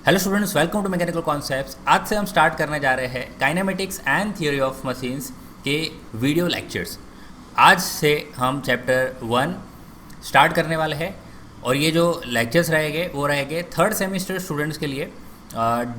Hello students, welcome to mechanical concepts. आज से हम स्टार्ट करने जा रहे हैं kinematics and theory of machines के वीडियो लेक्चर्स। आज से हम चैप्टर 1 स्टार्ट करने वाले हैं और ये जो लेक्चर्स रहेंगे वो रहेंगे थर्ड सेमेस्टर स्टूडेंट्स के लिए,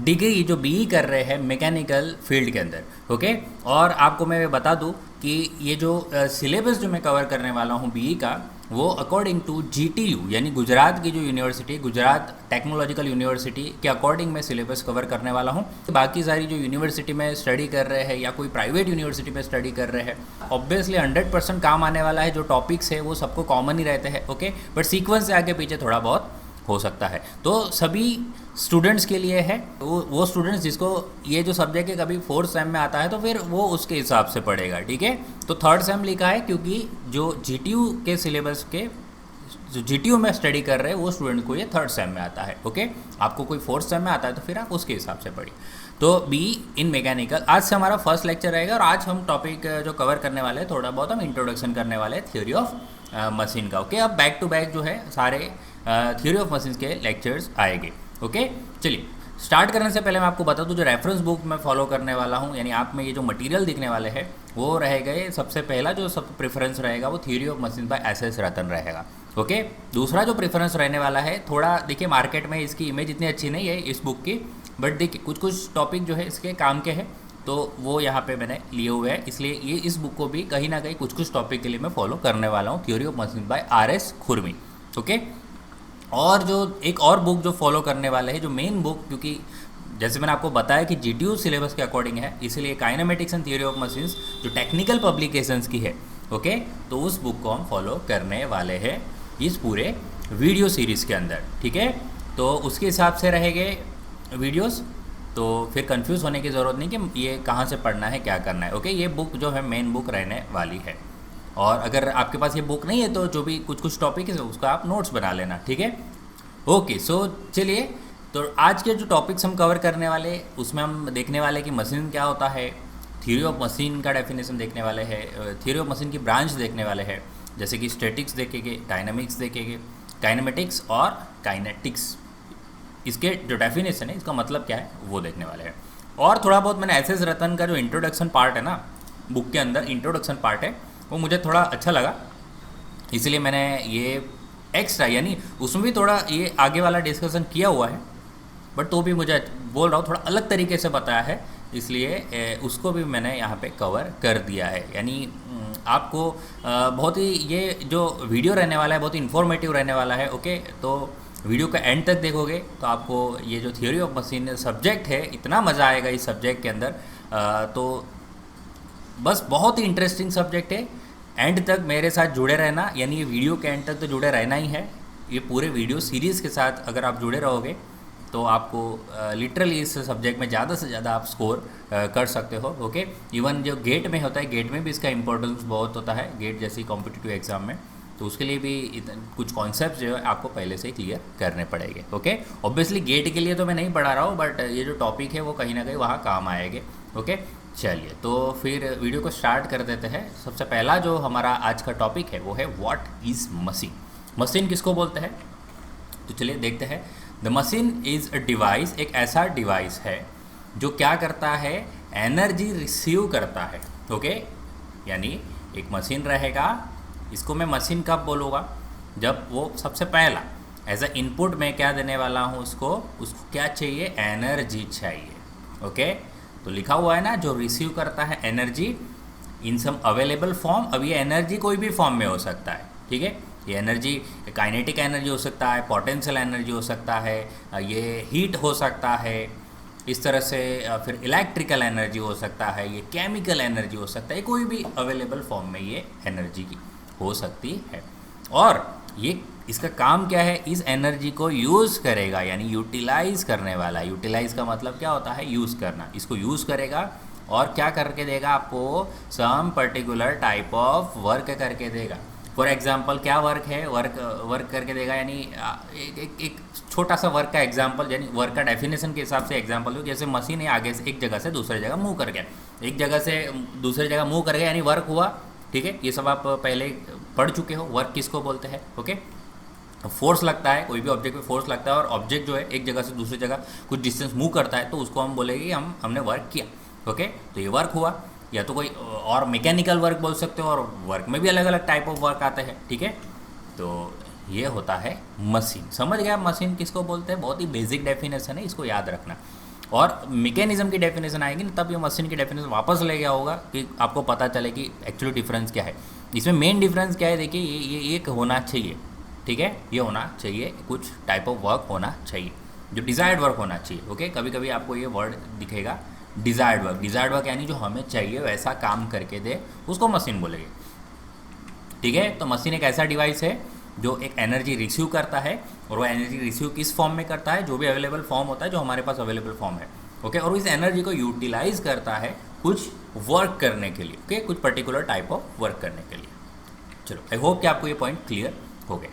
डिग्री जो बीई कर रहे हैं मैकेनिकल फील्ड के अंदर। ओके, और आपको मैं बता दूं कि ये जो सिलेबस जो मैं कवर करने वाला हूँ बीई का, वो अकॉर्डिंग टू जीटीयू यानी गुजरात की जो यूनिवर्सिटी, गुजरात टेक्नोलॉजिकल यूनिवर्सिटी के अकॉर्डिंग मैं सिलेबस कवर करने वाला हूँ। बाकी सारी जो यूनिवर्सिटी में स्टडी कर रहे हैं या कोई प्राइवेट यूनिवर्सिटी में स्टडी कर रहे हैं, ऑब्वियसली 100% काम आने वाला है। जो टॉपिक्स है वो सबको कॉमन ही रहते हैं, ओके, बट सीक्वेंस से आगे पीछे थोड़ा बहुत हो सकता है। तो सभी स्टूडेंट्स के लिए है, वो स्टूडेंट्स जिसको ये जो सब्जेक्ट है कभी फोर्थ सेम में आता है तो फिर वो उसके हिसाब से पढ़ेगा, ठीक है। तो थर्ड सेम लिखा है क्योंकि जो जीटीयू के सिलेबस के जो जीटीयू में स्टडी कर रहे हैं वो स्टूडेंट को ये थर्ड सेम में आता है, ओके। आपको कोई फोर्थ सेम में आता है तो फिर आप उसके हिसाब से पढ़िए। तो बी इन मैकेनिकल आज से हमारा फर्स्ट लेक्चर रहेगा और आज हम टॉपिक जो कवर करने वाले हैं, थोड़ा बहुत हम इंट्रोडक्शन करने वाले हैं थ्योरी ऑफ मशीन का, ओके। अब बैक टू बैक जो है सारे थ्योरी ऑफ मशीन्स के लेक्चर्स आएंगे, ओके। चलिए स्टार्ट करने से पहले मैं आपको बता दूं जो रेफरेंस बुक मैं फॉलो करने वाला हूं, यानी आप में ये जो मटेरियल दिखने वाले हैं वो रहेगा, सबसे पहला जो सब प्रेफरेंस रहेगा वो theory of machine by S S. Rattan रहेगा, ओके। दूसरा जो प्रेफरेंस रहने वाला है, थोड़ा देखिए मार्केट में इसकी इमेज इतनी अच्छी नहीं है इस बुक की, बट देखिए कुछ कुछ टॉपिक जो है इसके काम के हैं तो वो यहाँ पे मैंने लिए हुए हैं, इसलिए ये इस बुक को भी कहीं ना कहीं कुछ कुछ टॉपिक के लिए मैं फॉलो करने वाला हूँ, theory of machine by R S. Khurmi, okay. और जो एक और बुक जो फॉलो करने वाले हैं, जो मेन बुक, क्योंकि जैसे मैंने आपको बताया कि जीटीयू सिलेबस के अकॉर्डिंग है, इसलिए kinematics and theory of machines जो टेक्निकल पब्लिकेशंस की है, ओके, तो उस बुक को हम फॉलो करने वाले हैं इस पूरे वीडियो सीरीज़ के अंदर, ठीक है। तो उसके हिसाब से रहेंगे वीडियोस, तो फिर कंफ्यूज होने की ज़रूरत नहीं कि ये कहाँ से पढ़ना है, क्या करना है, ओके। ये बुक जो है मेन बुक रहने वाली है, और अगर आपके पास ये बुक नहीं है तो जो भी कुछ कुछ टॉपिक है उसका आप नोट्स बना लेना, ठीक है। ओके, सो चलिए, तो आज के जो टॉपिक्स हम कवर करने वाले उसमें हम देखने वाले कि मशीन क्या होता है, थ्योरी ऑफ मशीन का डेफिनेशन देखने वाले हैं, थ्योरी ऑफ मशीन की ब्रांच देखने वाले हैं, जैसे कि स्टैटिक्स देखेंगे, डायनामिक्स देखेंगे, काइनेमेटिक्स और काइनेटिक्स, इसके जो डेफिनेशन है इसका मतलब क्या है वो देखने वाले हैं। और थोड़ा बहुत मैंने एस.एस. रतन का जो इंट्रोडक्शन पार्ट है ना, बुक के अंदर इंट्रोडक्शन पार्ट है, वो मुझे थोड़ा अच्छा लगा, इसलिए मैंने ये एक्स्ट्रा, यानी उसमें भी थोड़ा ये आगे वाला डिस्कशन किया हुआ है, बट तो भी मुझे बोल रहा हूँ थोड़ा अलग तरीके से बताया है, इसलिए उसको भी मैंने यहाँ पे कवर कर दिया है। यानी आपको बहुत ही ये जो वीडियो रहने वाला है बहुत ही इन्फॉर्मेटिव रहने वाला है, ओके। तो वीडियो का एंड तक देखोगे तो आपको ये जो थ्योरी ऑफ मशीन सब्जेक्ट है इतना मज़ा आएगा इस सब्जेक्ट के अंदर, तो बस बहुत ही इंटरेस्टिंग सब्जेक्ट है। एंड तक मेरे साथ जुड़े रहना, यानी ये वीडियो के एंड तक तो जुड़े रहना ही है। ये पूरे वीडियो सीरीज़ के साथ अगर आप जुड़े रहोगे तो आपको लिटरली इस सब्जेक्ट में ज़्यादा से ज़्यादा आप स्कोर कर सकते हो, ओके। इवन जो गेट में होता है, गेट में भी इसका इंपॉर्टेंस बहुत होता है, गेट जैसी कॉम्पिटिटिव एग्ज़ाम में, तो उसके लिए भी कुछ कॉन्सेप्ट जो है आपको पहले से ही क्लियर करने पड़ेंगे, ओके। ऑब्वियसली गेट के लिए तो मैं नहीं पढ़ा रहा हूँ, बट ये जो टॉपिक है वो कहीं ना कहीं वहाँ काम आएंगे, ओके। चलिए, तो फिर वीडियो को स्टार्ट कर देते हैं। सबसे पहला जो हमारा आज का टॉपिक है वो है व्हाट इज़ मशीन। मशीन किसको बोलते हैं, तो चलिए देखते हैं। The machine is a device, एक ऐसा डिवाइस है जो क्या करता है, एनर्जी रिसीव करता है, ओके। यानी एक मशीन रहेगा, इसको मैं मशीन कब बोलूँगा, जब वो सबसे पहला एज अ इनपुट मैं क्या देने वाला हूँ उसको क्या चाहिए, एनर्जी चाहिए, ओके। तो लिखा हुआ है ना, जो रिसीव करता है energy in some available form. अब ये एनर्जी कोई भी फॉर्म में हो सकता है, ठीक है। ये एनर्जी काइनेटिक एनर्जी हो सकता है, पोटेंशियल एनर्जी हो सकता है, ये हीट हो सकता है, इस तरह से फिर इलेक्ट्रिकल एनर्जी हो सकता है, ये केमिकल एनर्जी हो सकता है, कोई भी अवेलेबल फॉर्म में ये एनर्जी की हो सकती है। और ये इसका काम क्या है, इस एनर्जी को यूज़ करेगा, यानी यूटिलाइज़ करने वाला। यूटिलाइज़ का मतलब क्या होता है, यूज़ करना। इसको यूज़ करेगा और क्या करके देगा आपको, some particular type of work करके देगा। फॉर एग्जांपल क्या वर्क है, वर्क करके देगा, यानी एक छोटा सा वर्क का एग्जांपल, यानी वर्क का डेफिनेशन के हिसाब से एग्जांपल हो, जैसे मशीन है आगे से एक जगह से दूसरी जगह मूव कर गया, एक जगह से दूसरी जगह मूव कर गया, यानी वर्क हुआ, ठीक है। ये सब आप पहले पढ़ चुके हो, वर्क किसको बोलते हैं, ओके। फोर्स लगता है, कोई भी ऑब्जेक्ट पे फोर्स लगता है और ऑब्जेक्ट जो है एक जगह से दूसरी जगह कुछ डिस्टेंस मूव करता है, तो उसको हम बोलेंगे कि हमने वर्क किया। ओके, तो ये वर्क हुआ। या तो कोई और मैकेनिकल वर्क बोल सकते हो, और वर्क में भी अलग अलग टाइप ऑफ वर्क आते हैं। ठीक है, तो ये होता है मशीन। समझ गया मशीन किसको बोलते हैं? बहुत ही बेसिक डेफिनेशन है, इसको याद रखना। और मैकेनिज्म की डेफिनेशन आएगी ना, तब ये मशीन की डेफिनेशन वापस ले गया होगा कि आपको पता चले कि एक्चुअली डिफरेंस क्या है। इसमें मेन डिफरेंस क्या है, देखिए ये एक होना चाहिए। ठीक है, ये होना चाहिए, कुछ टाइप ऑफ वर्क होना चाहिए जो डिज़ायर्ड वर्क होना चाहिए। ओके, कभी कभी आपको ये वर्ड दिखेगा डिज़ायर्ड वर्क। डिज़ायर्ड वर्क यानी जो हमें चाहिए वैसा काम करके दे, उसको मशीन बोलेंगे। ठीक है, तो मशीन एक ऐसा डिवाइस है जो एक एनर्जी रिसीव करता है, और वो एनर्जी रिसीव किस फॉर्म में करता है? जो भी अवेलेबल फॉर्म होता है, जो हमारे पास अवेलेबल फॉर्म है। ओके, और इस एनर्जी को यूटिलाइज करता है कुछ वर्क करने के लिए। ओके, कुछ पर्टिकुलर टाइप ऑफ वर्क करने के लिए। चलो, आई होप कि आपको ये पॉइंट क्लियर हो गए।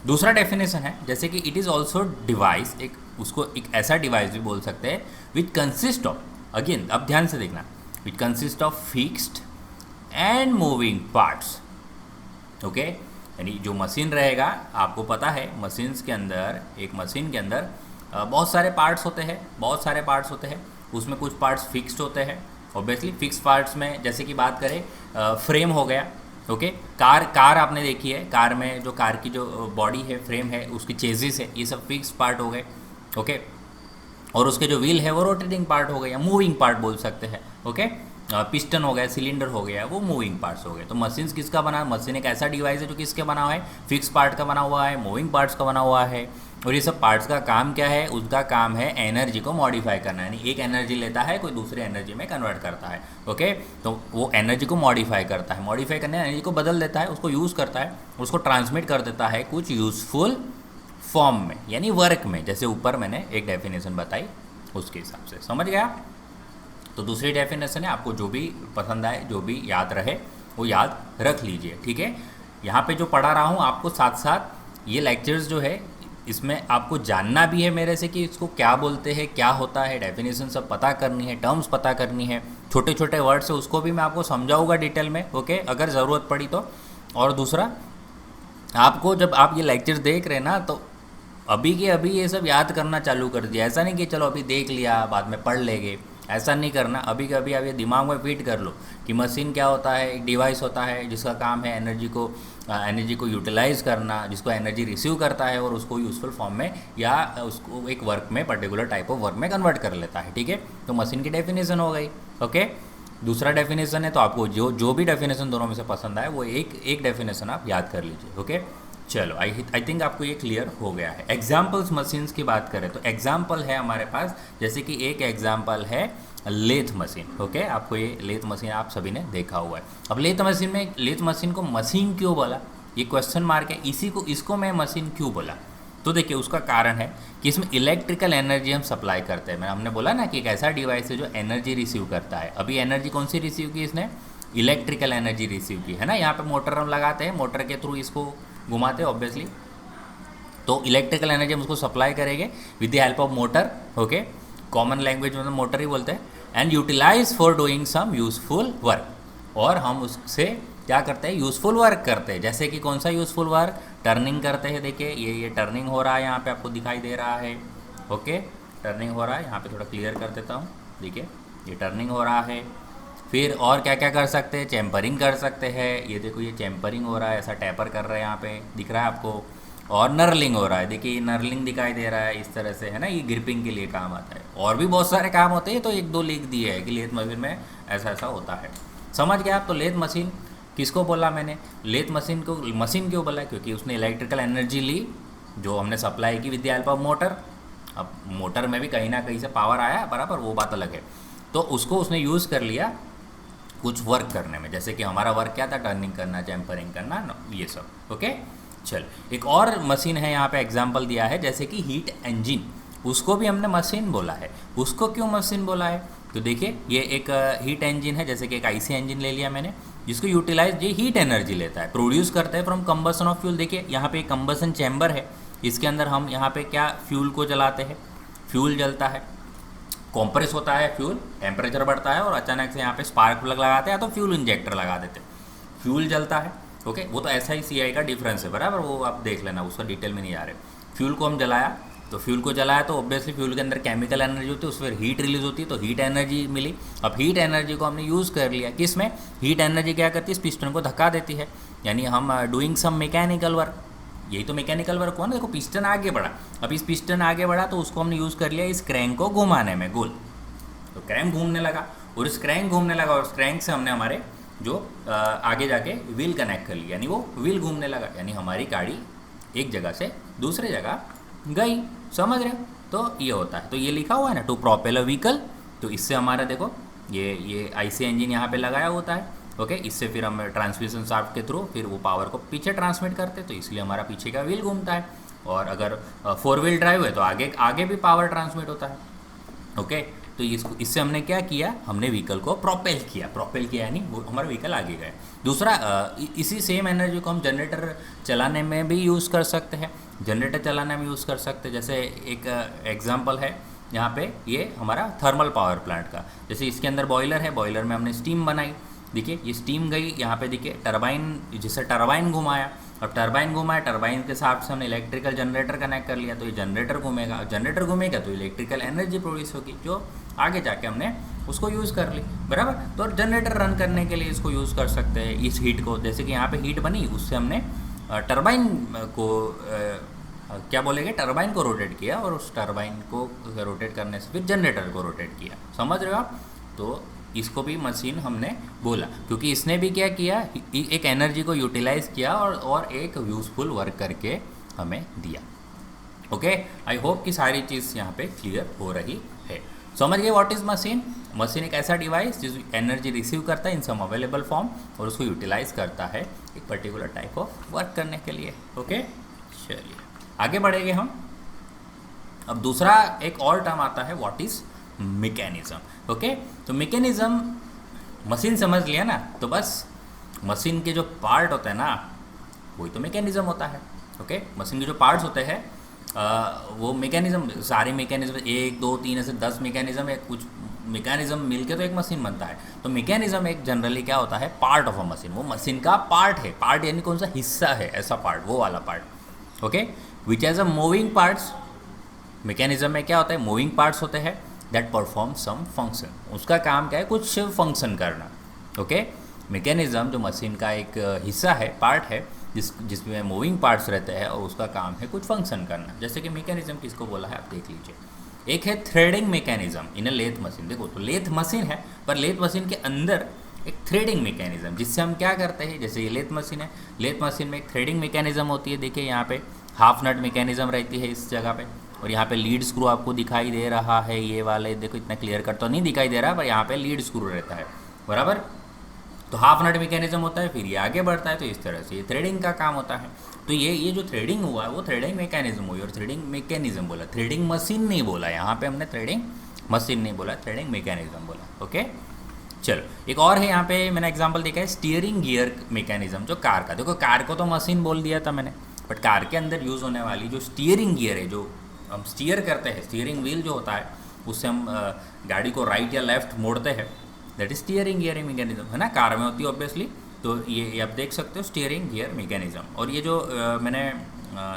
दूसरा डेफिनेशन है, जैसे कि इट इज़ ऑल्सो डिवाइस, उसको एक ऐसा डिवाइस भी बोल सकते हैं विच कंसिस्ट ऑफ, अगेन अब ध्यान से देखना, which consist of fixed and moving parts. Okay, यानी जो मशीन रहेगा, आपको पता है मशीन्स के अंदर, एक मशीन के अंदर बहुत सारे पार्ट्स होते हैं, बहुत सारे पार्ट्स होते हैं। उसमें कुछ पार्ट्स फिक्स्ड होते हैं, ऑब्वियसली। फिक्स पार्ट्स में जैसे कि बात करें, फ्रेम हो गया। ओके, कार आपने देखी है, कार में जो कार की जो बॉडी है, फ्रेम है, उसकी चेजिस है, ये सब फिक्स पार्ट हो गए। ओके, और उसके जो व्हील है वो रोटेटिंग पार्ट हो गए, या मूविंग पार्ट बोल सकते हैं। ओके, पिस्टन हो गया, सिलेंडर हो गया, वो मूविंग पार्ट्स हो गए। तो मशीन किसका बना? मशीन एक ऐसा डिवाइस है जो किसके बना हुआ है? फिक्स पार्ट का बना हुआ है, मूविंग पार्ट्स का बना हुआ है। और ये सब पार्ट्स का काम क्या है? उसका काम है एनर्जी को मॉडिफाई करना, यानी एक एनर्जी लेता है, कोई दूसरी एनर्जी में कन्वर्ट करता है। ओके, तो वो एनर्जी को मॉडिफाई करता है, मॉडिफाई करने एनर्जी को बदल देता है, उसको यूज़ करता है, उसको ट्रांसमिट कर देता है कुछ यूज़फुल फॉर्म में, यानी वर्क में। जैसे ऊपर मैंने एक डेफिनेशन बताई, उसके हिसाब से समझ गया। तो दूसरी डेफिनेशन है, आपको जो भी पसंद आए, जो भी याद रहे, वो याद रख लीजिए। ठीक है, यहाँ पे जो पढ़ा रहा हूँ आपको, साथ साथ ये लेक्चर्स जो है, इसमें आपको जानना भी है मेरे से कि इसको क्या बोलते हैं, क्या होता है, डेफिनेशन सब पता करनी है, टर्म्स पता करनी है, छोटे छोटे वर्ड्स है उसको भी मैं आपको समझाऊंगा डिटेल में। ओके, अगर ज़रूरत पड़ी तो। और दूसरा, आपको जब आप ये लेक्चर देख रहे हैं ना, तो अभी के अभी ये सब याद करना चालू कर दिया। ऐसा नहीं कि चलो अभी देख लिया बाद में पढ़ लेंगे, ऐसा नहीं करना। अभी के अभी आप ये दिमाग में फिट कर लो कि मशीन क्या होता है। एक डिवाइस होता है जिसका काम है एनर्जी को यूटिलाइज करना, जिसको एनर्जी रिसीव करता है और उसको यूज़फुल फॉर्म में या उसको एक वर्क में, पर्टिकुलर टाइप ऑफ वर्क में कन्वर्ट कर लेता है। ठीक है, तो मशीन की डेफिनेशन हो गई। ओके, दूसरा डेफिनेशन है, तो आपको जो भी डेफिनेशन दोनों में से पसंद आए वो एक डेफिनेशन आप याद कर लीजिए। ओके, चलो, आई थिंक आपको ये क्लियर हो गया है। एग्जाम्पल्स मशीन्स की बात करें तो एग्जाम्पल है हमारे पास, जैसे कि एक एग्जाम्पल है लेथ मशीन। ओके, आपको ये लेथ मशीन आप सभी ने देखा हुआ है। अब लेथ मशीन को मशीन क्यों बोला, ये क्वेश्चन मार्क है। इसको मैं मशीन क्यों बोला, तो देखिए उसका कारण है कि इसमें इलेक्ट्रिकल एनर्जी हम सप्लाई करते हैं। हमने बोला ना कि एक ऐसा डिवाइस है जो एनर्जी रिसीव करता है। अभी एनर्जी कौन सी रिसीव की इसने? इलेक्ट्रिकल एनर्जी रिसीव की है ना। यहाँ पे मोटर हम लगाते हैं, मोटर के थ्रू इसको घुमाते हैं ऑब्वियसली, तो इलेक्ट्रिकल एनर्जी हम उसको सप्लाई करेंगे with the help of motor. Okay, common language में मोटर ही बोलते हैं। And utilise for doing some useful work, और हम उससे क्या करते हैं? यूज़फुल वर्क करते हैं। जैसे कि कौन सा यूज़फुल वर्क? टर्निंग करते हैं। देखिए ये टर्निंग हो रहा है, यहाँ पे आपको दिखाई दे रहा है। ओके, टर्निंग हो रहा है, यहाँ पे थोड़ा क्लियर कर देता हूँ। देखिए ये टर्निंग हो रहा है। फिर और क्या क्या कर सकते हैं? चैम्परिंग कर सकते हैं। ये देखो ये चैम्परिंग हो रहा है, ऐसा टैपर कर रहे हैं, यहाँ पे दिख रहा है आपको। और नर्लिंग हो रहा है, देखिए ये नर्लिंग दिखाई दे रहा है, इस तरह से है ना। ये ग्रिपिंग के लिए काम आता है, और भी बहुत सारे काम होते हैं, तो एक दो लिख दिए है कि लेथ मशीन में ऐसा ऐसा होता है। समझ गया आप? तो लेथ मशीन किसको बोला मैंने? लेथ मशीन को मशीन क्यों बोला? क्योंकि उसने इलेक्ट्रिकल एनर्जी ली जो हमने सप्लाई की with the help of motor. अब मोटर में भी कहीं ना कहीं से पावर आया बराबर, वो बात अलग है। तो उसको उसने यूज़ कर लिया कुछ वर्क करने में। जैसे कि हमारा वर्क क्या था? टर्निंग करना, चैम्परिंग करना, ये सब। ओके, चल एक और मशीन है यहाँ पे एग्जांपल दिया है, जैसे कि हीट इंजन। उसको भी हमने मशीन बोला है। उसको क्यों मशीन बोला है? तो देखिए ये एक हीट इंजन है, जैसे कि एक आईसी इंजन ले लिया मैंने, जिसको यूटिलाइज ये हीट एनर्जी लेता है, प्रोड्यूस करता है फ्रॉम कंबसन ऑफ फ्यूल। देखिए यहाँ पे एक कंबसन चैम्बर है, इसके अंदर हम यहाँ पे क्या फ्यूल को जलाते हैं, फ्यूल जलता है, कॉम्प्रेस होता है फ्यूल, टेम्परेचर बढ़ता है और अचानक से यहाँ पे स्पार्क प्लग लगाते हैं या तो फ्यूल इंजेक्टर लगा देते हैं, फ्यूल जलता है। ओके, वो तो SI CI का डिफरेंस है, बराबर, वो आप देख लेना, उसका डिटेल में नहीं आ रहे। फ्यूल को हम जलाया, तो फ्यूल को जलाया तो ऑब्वियसली फ्यूल के अंदर केमिकल एनर्जी होती है, उसमें हीट रिलीज होती है, तो हीट एनर्जी मिली। अब हीट एनर्जी को हमने यूज़ कर लिया किस में, हीट एनर्जी क्या करती है, इस पिस्टन को धक्का देती है, यानी हम डूइंग सम मैकेनिकल वर्क, यही तो मैकेनिकल वर्क हुआ ना। देखो पिस्टन आगे बढ़ा, अब इस पिस्टन आगे बढ़ा तो उसको हमने यूज़ कर लिया इस क्रैंक को घुमाने में, गोल, तो क्रैंक घूमने लगा, और इस क्रैंक घूमने लगा, और क्रैंक से हमने हमारे जो आगे जाके व्हील कनेक्ट कर लिया, यानी वो व्हील घूमने लगा, यानी हमारी गाड़ी एक जगह से दूसरे जगह गई। समझ रहे हो? तो ये होता है, तो ये लिखा हुआ है ना, टू प्रोपेलर व्हीकल, तो इससे हमारा देखो ये IC इंजन यहाँ पे लगाया होता है। ओके, इससे फिर हम ट्रांसमिशन शाफ्ट के थ्रू फिर वो पावर को पीछे ट्रांसमिट करते हैं, तो इसलिए हमारा पीछे का व्हील घूमता है। और अगर 4 व्हील ड्राइव है तो आगे भी पावर ट्रांसमिट होता है। ओके, तो इससे हमने क्या किया, हमने व्हीकल को प्रोपेल किया यानी वो हमारा व्हीकल आगे गया। दूसरा, इसी सेम एनर्जी को हम जनरेटर चलाने में भी यूज़ कर सकते हैं, जैसे एक एग्जांपल है यहाँ पे, ये हमारा थर्मल पावर प्लांट का, जैसे इसके अंदर बॉयलर है, बॉयलर में हमने स्टीम बनाई, देखिए ये स्टीम गई यहाँ पे, देखिए टरबाइन, जिससे टरबाइन घुमाया, अब टरबाइन घुमाया, टरबाइन के साथ से हमने इलेक्ट्रिकल जनरेटर कनेक्ट कर लिया, तो ये जनरेटर घूमेगा तो इलेक्ट्रिकल एनर्जी प्रोड्यूस होगी, जो आगे जाके हमने उसको यूज़ कर ली, बराबर। तो जनरेटर रन करने के लिए इसको यूज़ कर सकते हैं, इस हीट को, जैसे कि यहाँ पे हीट बनी, उससे हमने टरबाइन को क्या बोलेंगे, टरबाइन को रोटेट किया, और उस टरबाइन को रोटेट करने से फिर जनरेटर को रोटेट किया। समझ रहे हो आप? तो इसको भी मशीन हमने बोला, क्योंकि इसने भी क्या किया, एक एनर्जी को यूटिलाइज किया और एक यूज़फुल वर्क करके हमें दिया। ओके, आई होप कि सारी चीज़ यहाँ पे क्लियर हो रही है। समझ गए व्हाट इज़ मशीन? मशीन एक ऐसा डिवाइस जिस एनर्जी रिसीव करता है इन सम अवेलेबल फॉर्म, और उसको यूटिलाइज करता है एक पर्टिकुलर टाइप ऑफ वर्क करने के लिए। ओके, चलिए आगे बढ़ेंगे हम। अब दूसरा एक और टर्म आता है, व्हाट इज़ मैकेनिज्म। ओके, तो मैकेनिज्म मशीन समझ लिया ना, तो बस मशीन के जो पार्ट होते हैं ना, वही तो मैकेनिज्म होता है। ओके, मशीन के जो पार्ट्स होते हैं वो मैकेनिज्म, सारे मैकेनिज्म 1 2 3 ऐसे 10 मैकेनिज्म है, कुछ मैकेनिज्म मिलके तो एक मशीन बनता है। तो मैकेनिज्म एक जनरली क्या होता है, पार्ट ऑफ अ मशीन, वो मशीन का पार्ट है, पार्ट यानी कौन सा हिस्सा है, ऐसा पार्ट, वो वाला part. Okay, which has a moving parts. Mechanism में क्या होता है, मूविंग पार्ट्स होते हैं दैट परफॉर्म सम फंक्शन, उसका काम क्या है, कुछ फंक्शन करना। ओके, मैकेनिज्म जो मशीन का एक हिस्सा है, पार्ट है, जिसमें मूविंग पार्ट्स रहते हैं, और उसका काम है कुछ फंक्शन करना। जैसे कि मैकेनिज्म किसको बोला है आप देख लीजिए। एक है threading mechanism in a lathe machine. देखो, तो लेथ मशीन है, पर लेथ मशीन के अंदर एक थ्रेडिंग मैकेनिज्म, जिससे हम क्या करते हैं, जैसे ये लेथ मशीन है, लेथ मशीन में एक थ्रेडिंग मैकेनिज्म होती है। देखिए यहाँ पे हाफ नट मैकेनिज्म रहती है इस जगह पे, और यहाँ पे लीड स्क्रू आपको दिखाई दे रहा है, ये वाले देखो, इतना क्लियर कट तो नहीं दिखाई दे रहा, पर यहाँ पे लीड स्क्रू रहता है, बराबर। तो हाफ नट मैकेनिज्म होता है, फिर ये आगे बढ़ता है, तो इस तरह से ये थ्रेडिंग का काम होता है। तो ये जो थ्रेडिंग हुआ है वो थ्रेडिंग मैकेनिज्म हुई, और थ्रेडिंग मैकेनिज्म बोला, थ्रेडिंग मशीन नहीं बोला, यहाँ पे हमने थ्रेडिंग मशीन नहीं बोला, थ्रेडिंग मैकेनिज्म बोला। ओके, चलो एक और है, यहाँ पे मैंने एग्जांपल देखा है स्टीयरिंग गियर मैकेनिज्म, जो कार का। देखो, कार को तो मशीन बोल दिया था मैंने, बट कार के अंदर यूज़ होने वाली जो स्टीयरिंग गियर है, जो हम स्टीयर करते हैं, स्टीयरिंग व्हील जो होता है, उससे हम गाड़ी को राइट या लेफ्ट मोड़ते हैं, that is steering gear mechanism, है ना, कार में होती है ऑब्वियसली। तो ये आप देख सकते हो स्टीयरिंग गियर मैकेनिज्म। और ये जो मैंने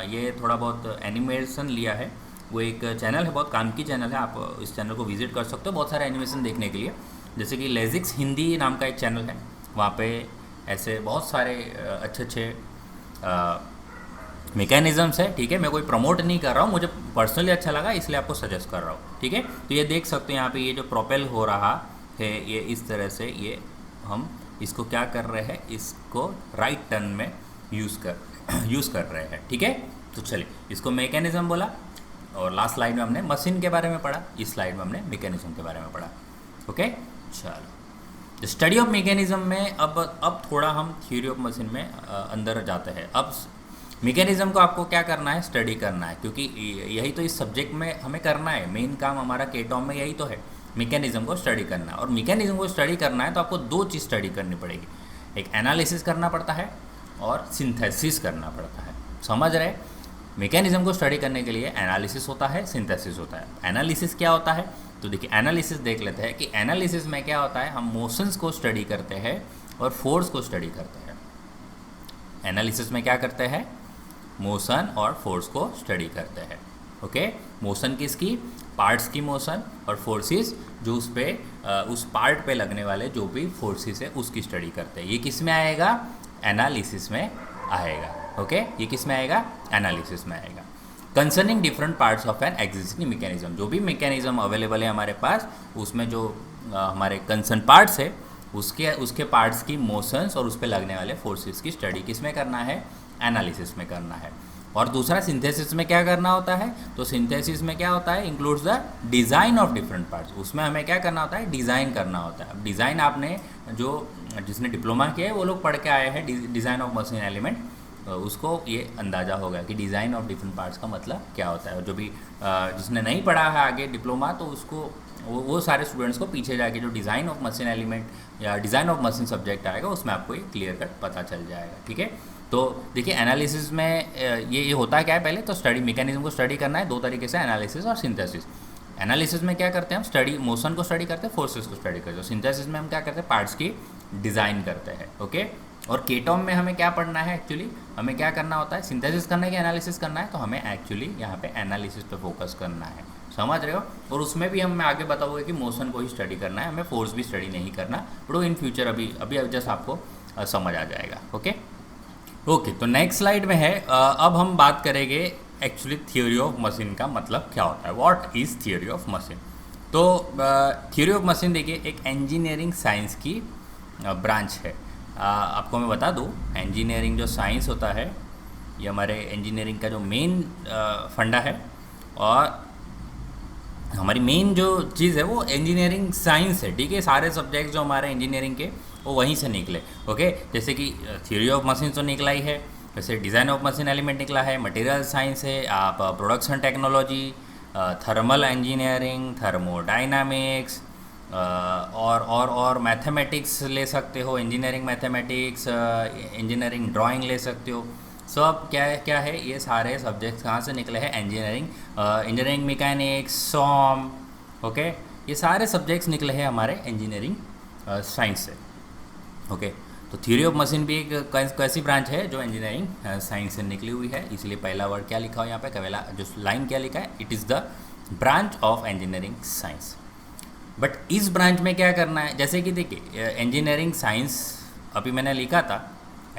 ये थोड़ा बहुत एनिमेशन लिया है, वो एक चैनल है, बहुत काम की चैनल है, आप इस चैनल को विजिट कर सकते हो बहुत सारे एनिमेशन देखने के लिए। जैसे कि लेजिक्स हिंदी नाम का एक चैनल है, वहाँ पे ऐसे बहुत सारे अच्छे मैकेनिज़म्स है। ठीक है, मैं कोई प्रमोट नहीं कर रहा हूँ, मुझे पर्सनली अच्छा लगा इसलिए आपको सजेस्ट कर रहा हूँ। ठीक है, तो ये देख सकते हो यहाँ पे ये जो प्रोपेल हो रहा है, ये इस तरह से, ये हम इसको क्या कर रहे हैं, इसको राइट टर्न में यूज़ कर रहे हैं। ठीक है, तो चलिए इसको मैकेनिज़्म बोला, और लास्ट स्लाइड में हमने मशीन के बारे में पढ़ा, इस स्लाइड में हमने मैकेनिज़्म के बारे में पढ़ा। ओके, चलो स्टडी ऑफ मैकेनिज़्म में अब थोड़ा हम थ्योरी ऑफ मशीन में अंदर जाते हैं। अब मैकेनिज़्म को आपको क्या करना है, स्टडी करना है, क्योंकि यही तो इस सब्जेक्ट में हमें करना है, मेन काम हमारा केटॉम में यही तो है, मैकेनिज़्म को स्टडी करना। और मैकेनिज़्म को स्टडी करना है तो आपको दो चीज़ स्टडी करनी पड़ेगी, एक एनालिसिस करना पड़ता है और सिंथेसिस करना पड़ता है। समझ रहे? मैकेनिज़्म को स्टडी करने के लिए एनालिसिस होता है, सिंथेसिस होता है। एनालिसिस क्या होता है, तो देखिए एनालिसिस देख लेते हैं कि एनालिसिस में क्या होता है, हम मोशंस को स्टडी करते हैं और फोर्स को स्टडी करते हैं। एनालिसिस में क्या करते हैं, मोशन और फोर्स को स्टडी करते हैं। ओके, मोशन किसकी, पार्ट्स की मोशन, और फोर्सेस जो उस पे उस पार्ट पे लगने वाले जो भी फोर्सेस है उसकी स्टडी करते हैं। ये किस में आएगा, एनालिसिस में आएगा। ओके, ये किस में आएगा, एनालिसिस में आएगा। Concerning different parts of an existing mechanism, जो भी मैकेनिज्म अवेलेबल है हमारे पास उसमें जो हमारे कंसर्न पार्ट्स है उसके पार्ट्स की मोशंस और उस पर लगने वाले फोर्सेस की स्टडी किस में करना है, एनालिसिस में करना है। और दूसरा सिंथेसिस में क्या करना होता है, तो सिंथेसिस में क्या होता है, includes the design of different parts. उसमें हमें क्या करना होता है, डिज़ाइन करना होता है। अब डिज़ाइन आपने जो जिसने डिप्लोमा किया है वो लोग पढ़ के आए हैं डिज़ाइन ऑफ मशीन एलिमेंट, उसको ये अंदाज़ा होगा कि डिज़ाइन ऑफ डिफरेंट पार्ट्स का मतलब क्या होता है। और जो भी जिसने नहीं पढ़ा है आगे डिप्लोमा, तो उसको वो सारे स्टूडेंट्स को पीछे जाके जो डिज़ाइन ऑफ मशीन एलिमेंट या डिज़ाइन ऑफ मशीन सब्जेक्ट आएगा उसमें आपको ये क्लियर कट पता चल जाएगा। ठीक है, तो देखिए एनालिसिस में ये होता क्या है, पहले तो स्टडी मैकेनिज्म को स्टडी करना है दो तरीके से, एनालिसिस और सिंथेसिस। एनालिसिस में क्या करते हैं हम, स्टडी मोशन को स्टडी करते हैं, फोर्सेस को स्टडी करते हैं। सिंथेसिस में हम क्या करते हैं, पार्ट्स की डिज़ाइन करते हैं। ओके, और केटॉम में हमें क्या पढ़ना है, एक्चुअली हमें क्या करना होता है, सिंथेसिस करना है कि एनालिसिस करना है, तो हमें एक्चुअली यहाँ पे एनालिसिस पे फोकस करना है, समझ रहे हो। और उसमें भी हम आगे बताओगे कि मोशन को ही स्टडी करना है, हमें फोर्स भी स्टडी नहीं करना, बट इन फ्यूचर अभी जस्ट आपको समझ आ जाएगा। ओके, तो नेक्स्ट स्लाइड में है, अब हम बात करेंगे एक्चुअली थ्योरी ऑफ मशीन का मतलब क्या होता है, what is theory of machine. तो थ्योरी ऑफ मशीन देखिए एक इंजीनियरिंग साइंस की ब्रांच है। आपको मैं बता दूं, इंजीनियरिंग जो साइंस होता है ये हमारे इंजीनियरिंग का जो मेन फंडा है, और हमारी मेन जो चीज़ है वो इंजीनियरिंग साइंस है। ठीक है, सारे सब्जेक्ट जो हमारे इंजीनियरिंग के वो वहीं से निकले। ओके, जैसे कि थ्योरी ऑफ मशीन तो निकला ही है, वैसे डिज़ाइन ऑफ मशीन एलिमेंट निकला है, मटेरियल साइंस है, आप production technology, thermal engineering, thermodynamics, और मैथमेटिक्स ले सकते हो, इंजीनियरिंग मैथमेटिक्स, इंजीनियरिंग ड्राइंग ले सकते हो। सब क्या है, ये सारे सब्जेक्ट्स कहाँ से निकले हैं, इंजीनियरिंग मैकेनिक्स, सॉम। ओके, ये सारे सब्जेक्ट्स निकले हैं हमारे इंजीनियरिंग साइंस से। ओके, तो थ्योरी ऑफ मशीन भी एक कैसी ब्रांच है जो इंजीनियरिंग साइंस से निकली हुई है, इसलिए पहला वर्ड क्या लिखा हो यहाँ पे, पहला जो लाइन क्या लिखा है, it is the branch of engineering science. But इस ब्रांच में क्या करना है, जैसे कि देखिए इंजीनियरिंग साइंस अभी मैंने लिखा था,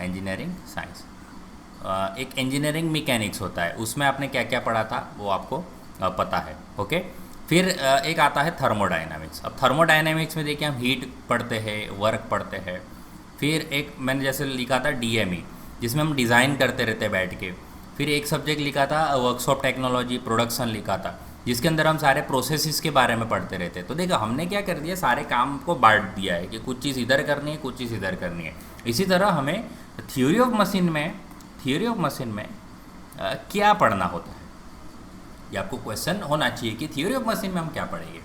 इंजीनियरिंग साइंस एक इंजीनियरिंग मैकेनिक्स होता है, उसमें आपने क्या क्या पढ़ा था वो आपको पता है। ओके, फिर एक आता है थर्मोडायनामिक्स। अब थर्मोडायनामिक्स में देखिए हम हीट पढ़ते हैं, वर्क पढ़ते हैं। फिर एक मैंने जैसे लिखा था डीएमई, जिसमें हम डिज़ाइन करते रहते हैं बैठ के। फिर एक सब्जेक्ट लिखा था वर्कशॉप टेक्नोलॉजी, प्रोडक्शन लिखा था, जिसके अंदर हम सारे प्रोसेसेस के बारे में पढ़ते रहते हैं। तो देखो हमने क्या कर दिया, सारे काम को बांट दिया है कि कुछ चीज़ इधर करनी है, कुछ चीज़ इधर करनी है। इसी तरह हमें थ्योरी ऑफ मशीन में क्या पढ़ना होता है, ये आपको क्वेश्चन होना चाहिए कि थ्योरी ऑफ मशीन में हम क्या पढ़ेंगे।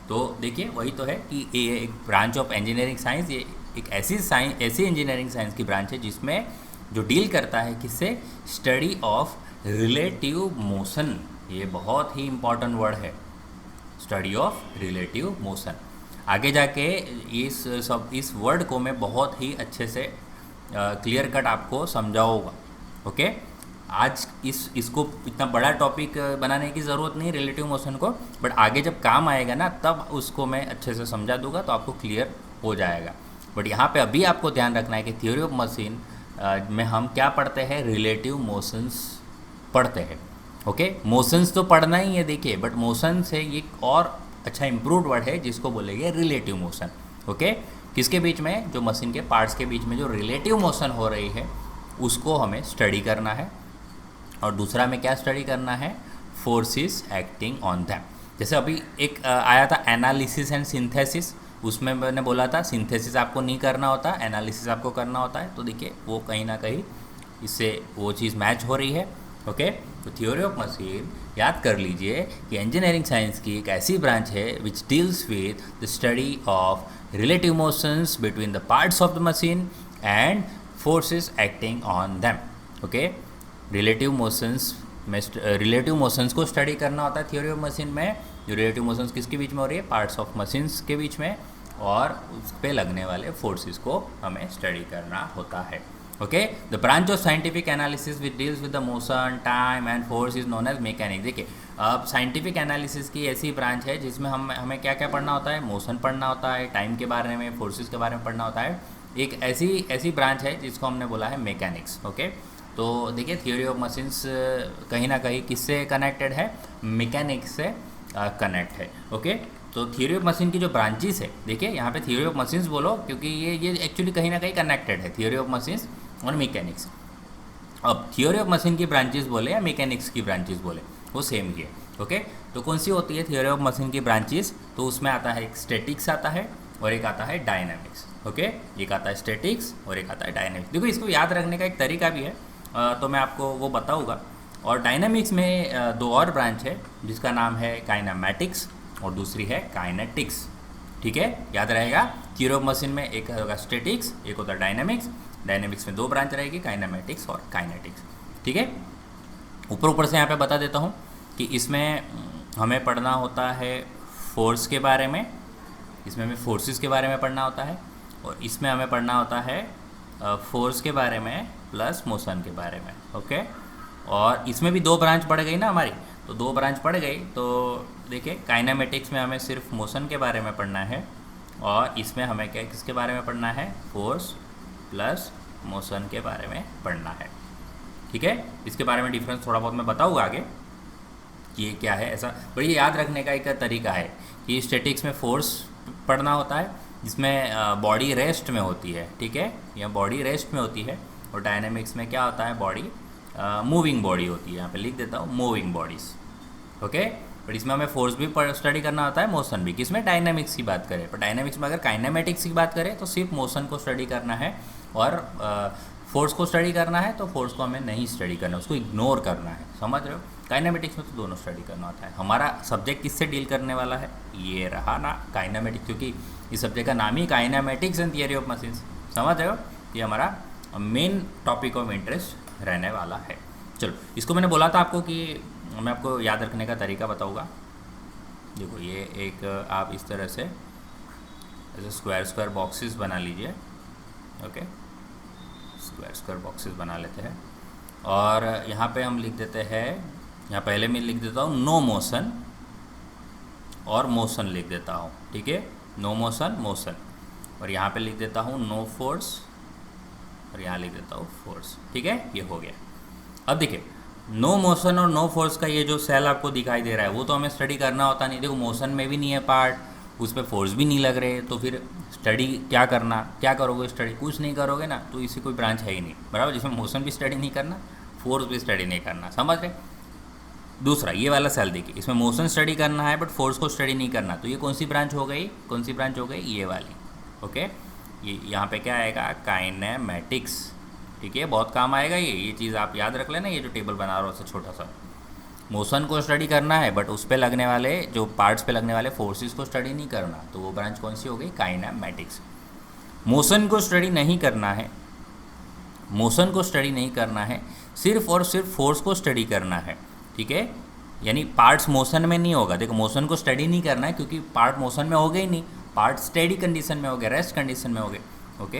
तो देखिए वही तो है कि ये एक ब्रांच ऑफ इंजीनियरिंग साइंस, ये एक ऐसी इंजीनियरिंग साइंस की ब्रांच है जिसमें जो डील करता है किससे, स्टडी ऑफ रिलेटिव मोशन। ये बहुत ही इम्पॉर्टेंट वर्ड है, स्टडी ऑफ रिलेटिव मोशन। आगे जाके इस वर्ड को मैं बहुत ही अच्छे से क्लियर कट आपको समझाऊंगा। ओके, आज इसको इतना बड़ा टॉपिक बनाने की ज़रूरत नहीं रिलेटिव मोशन को, बट आगे जब काम आएगा ना तब उसको मैं अच्छे से समझा दूंगा तो आपको क्लियर हो जाएगा। बट यहाँ पे अभी आपको ध्यान रखना है कि थ्योरी ऑफ मशीन में हम क्या पढ़ते हैं, रिलेटिव मोशंस पढ़ते हैं। ओके, मोशंस तो पढ़ना ही है देखिए, बट मोशन से एक और अच्छा इम्प्रूव्ड वर्ड है जिसको बोलेंगे रिलेटिव मोशन। ओके, किसके बीच में, जो मशीन के पार्ट्स के बीच में जो रिलेटिव मोशन हो रही है उसको हमें स्टडी करना है। और दूसरा में क्या स्टडी करना है, फोर्सेस एक्टिंग ऑन दैम। जैसे अभी एक आया था एनालिसिस एंड सिंथेसिस, उसमें मैंने बोला था सिंथेसिस आपको नहीं करना होता, एनालिसिस आपको करना होता है। तो देखिए वो कहीं ना कहीं इससे वो चीज़ मैच हो रही है। ओके, तो थ्योरी ऑफ मशीन याद कर लीजिए कि इंजीनियरिंग साइंस की एक ऐसी ब्रांच है विच deals with the study of relative motions between the parts of the machine and forces acting on them. Okay, relative motions को स्टडी करना होता है थ्योरी ऑफ मशीन में। जो रिलेटिव मोशंस किसके बीच में हो रही है, पार्ट्स ऑफ मशीन्स के बीच में, और उस पे लगने वाले फोर्सेस को हमें स्टडी करना होता है। Okay, the branch of scientific analysis which deals with the motion, time and force is known as mechanics. देखिए, अब साइंटिफिक एनालिसिस की ऐसी ब्रांच है जिसमें हमें क्या क्या पढ़ना होता है, मोशन पढ़ना होता है, टाइम के बारे में, फोर्सेस के बारे में पढ़ना होता है। एक ऐसी ब्रांच है जिसको हमने बोला है मैकेनिक्स। ओके, तो देखिए थियोरी ऑफ मशीन्स कहीं ना कहीं किससे कनेक्टेड है, मैकेनिक्स से कनेक्ट है। ओके, तो थियोरी ऑफ मशीन की जो ब्रांचेस है, देखिए यहाँ पे थियोरी ऑफ मशीन्स बोलो क्योंकि ये एक्चुअली कहीं ना कहीं कनेक्टेड है, थियोरी ऑफ मशीन्स और मैकेनिक्स। अब थियोरी ऑफ मशीन की ब्रांचेस बोले या मैकेनिक्स की ब्रांचेस बोले, वो सेम ही है। ओके, तो कौन सी होती है थियोरी ऑफ मशीन की ब्रांचेस, तो उसमें आता है एक स्टैटिक्स आता है और एक आता है डायनामिक्स। ओके, एक आता है स्टैटिक्स और एक आता है डायनामिक्स। देखो, इसको याद रखने का एक तरीका भी है, तो मैं आपको वो बताऊँगा। और डायनामिक्स में दो और ब्रांच है जिसका नाम है काइनेमैटिक्स और दूसरी है काइनेटिक्स। ठीक है, याद रहेगा। थियोरी ऑफ मशीन में एक होगा स्टैटिक्स, एक होता है डायनामिक्स। डायनामिक्स में दो ब्रांच रहेगी, काइनेमैटिक्स और काइनेटिक्स। ठीक है, ऊपर से यहाँ पे बता देता हूँ कि इसमें हमें पढ़ना होता है फोर्स के बारे में, इसमें हमें फोर्सेस के बारे में पढ़ना होता है, और इसमें हमें पढ़ना होता है फोर्स के बारे में प्लस मोशन के बारे में। ओके, और इसमें भी दो ब्रांच पड़ गई ना हमारी, तो दो ब्रांच पड़ गई। तो देखिए, काइनेमेटिक्स में हमें सिर्फ मोशन के बारे में पढ़ना है, और इसमें हमें क्या किसके बारे में पढ़ना है, फोर्स प्लस मोशन के बारे में पढ़ना है। ठीक है, इसके बारे में डिफरेंस थोड़ा बहुत मैं बताऊँगा आगे कि ये क्या है। ऐसा बड़ी याद रखने का एक तरीका है कि स्टैटिक्स में फोर्स पढ़ना होता है जिसमें बॉडी रेस्ट में होती है। ठीक है, यह बॉडी रेस्ट में होती है। और डायनामिक्स में क्या होता है, बॉडी मूविंग बॉडी होती है। यहाँ पे लिख देता हूँ मूविंग बॉडीज़। ओके, बट इसमें हमें फोर्स भी स्टडी करना होता है, मोशन भी। किसमें, डायनामिक्स की बात करें। पर डायनामिक्स में अगर काइनेमेटिक्स की बात करें तो सिर्फ मोशन को स्टडी करना है, और फोर्स को स्टडी करना है तो फोर्स को हमें नहीं स्टडी करना, उसको इग्नोर करना है। समझ रहे हो। काइनेमेटिक्स में तो दोनों स्टडी करना होता है। हमारा सब्जेक्ट किससे डील करने वाला है, ये रहा ना काइनेमेटिक्स, क्योंकि इस सब्जेक्ट का नाम ही kinematics and theory of machines. समझ रहे हो, ये हमारा मेन टॉपिक ऑफ इंटरेस्ट रहने वाला है। चलो, इसको मैंने बोला था आपको कि मैं आपको याद रखने का तरीका बताऊंगा। देखो, ये एक आप इस तरह से ऐसे स्क्वायर बॉक्सेस बना लीजिए। ओके, स्क्वायर बॉक्सेस बना लेते हैं, और यहाँ पे हम लिख देते हैं, यहाँ पहले मैं लिख देता हूँ नो मोशन और मोशन लिख देता हूँ। ठीक है, नो मोशन मोशन, और यहाँ पे लिख देता हूँ नो फोर्स, और यहाँ लिख देता हूँ फोर्स। ठीक है, ये हो गया। अब देखिए, नो मोशन और नो फोर्स का ये जो सेल आपको दिखाई दे रहा है वो तो हमें स्टडी करना होता नहीं। देखो, मोशन में भी नहीं है पार्ट, उस पर फोर्स भी नहीं लग रहे, तो फिर स्टडी क्या करना, क्या करोगे स्टडी, कुछ नहीं करोगे ना, तो इसी कोई ब्रांच है ही नहीं, बराबर। जिसमें मोशन भी स्टडी नहीं करना, फोर्स भी स्टडी नहीं करना। समझ रहे। दूसरा ये वाला सेल देखिए, इसमें मोशन स्टडी करना है बट फोर्स को स्टडी नहीं करना, तो ये कौन सी ब्रांच हो गई, कौन सी ब्रांच हो गई, ये वाली। ओके, ये यहाँ पे क्या आएगा, काइनेमैटिक्स। ठीक है, बहुत काम आएगा ये चीज़ आप याद रख लेना। ये जो टेबल बना रहा हो छोटा सा, मोशन को स्टडी करना है बट उस पे लगने वाले जो पार्ट्स पे लगने वाले फोर्सेस को स्टडी नहीं करना, तो वो ब्रांच कौन सी हो गई, काइनेमैटिक्स। मोशन को स्टडी नहीं करना है, मोशन को स्टडी नहीं करना है, सिर्फ और सिर्फ फोर्स को स्टडी करना है। ठीक है, यानी पार्ट्स मोशन में नहीं होगा। देखो, मोशन को स्टडी नहीं करना है क्योंकि पार्ट मोशन में हो गए ही नहीं, पार्ट स्टेडी कंडीशन में हो गए, रेस्ट कंडीशन में हो गए। ओके,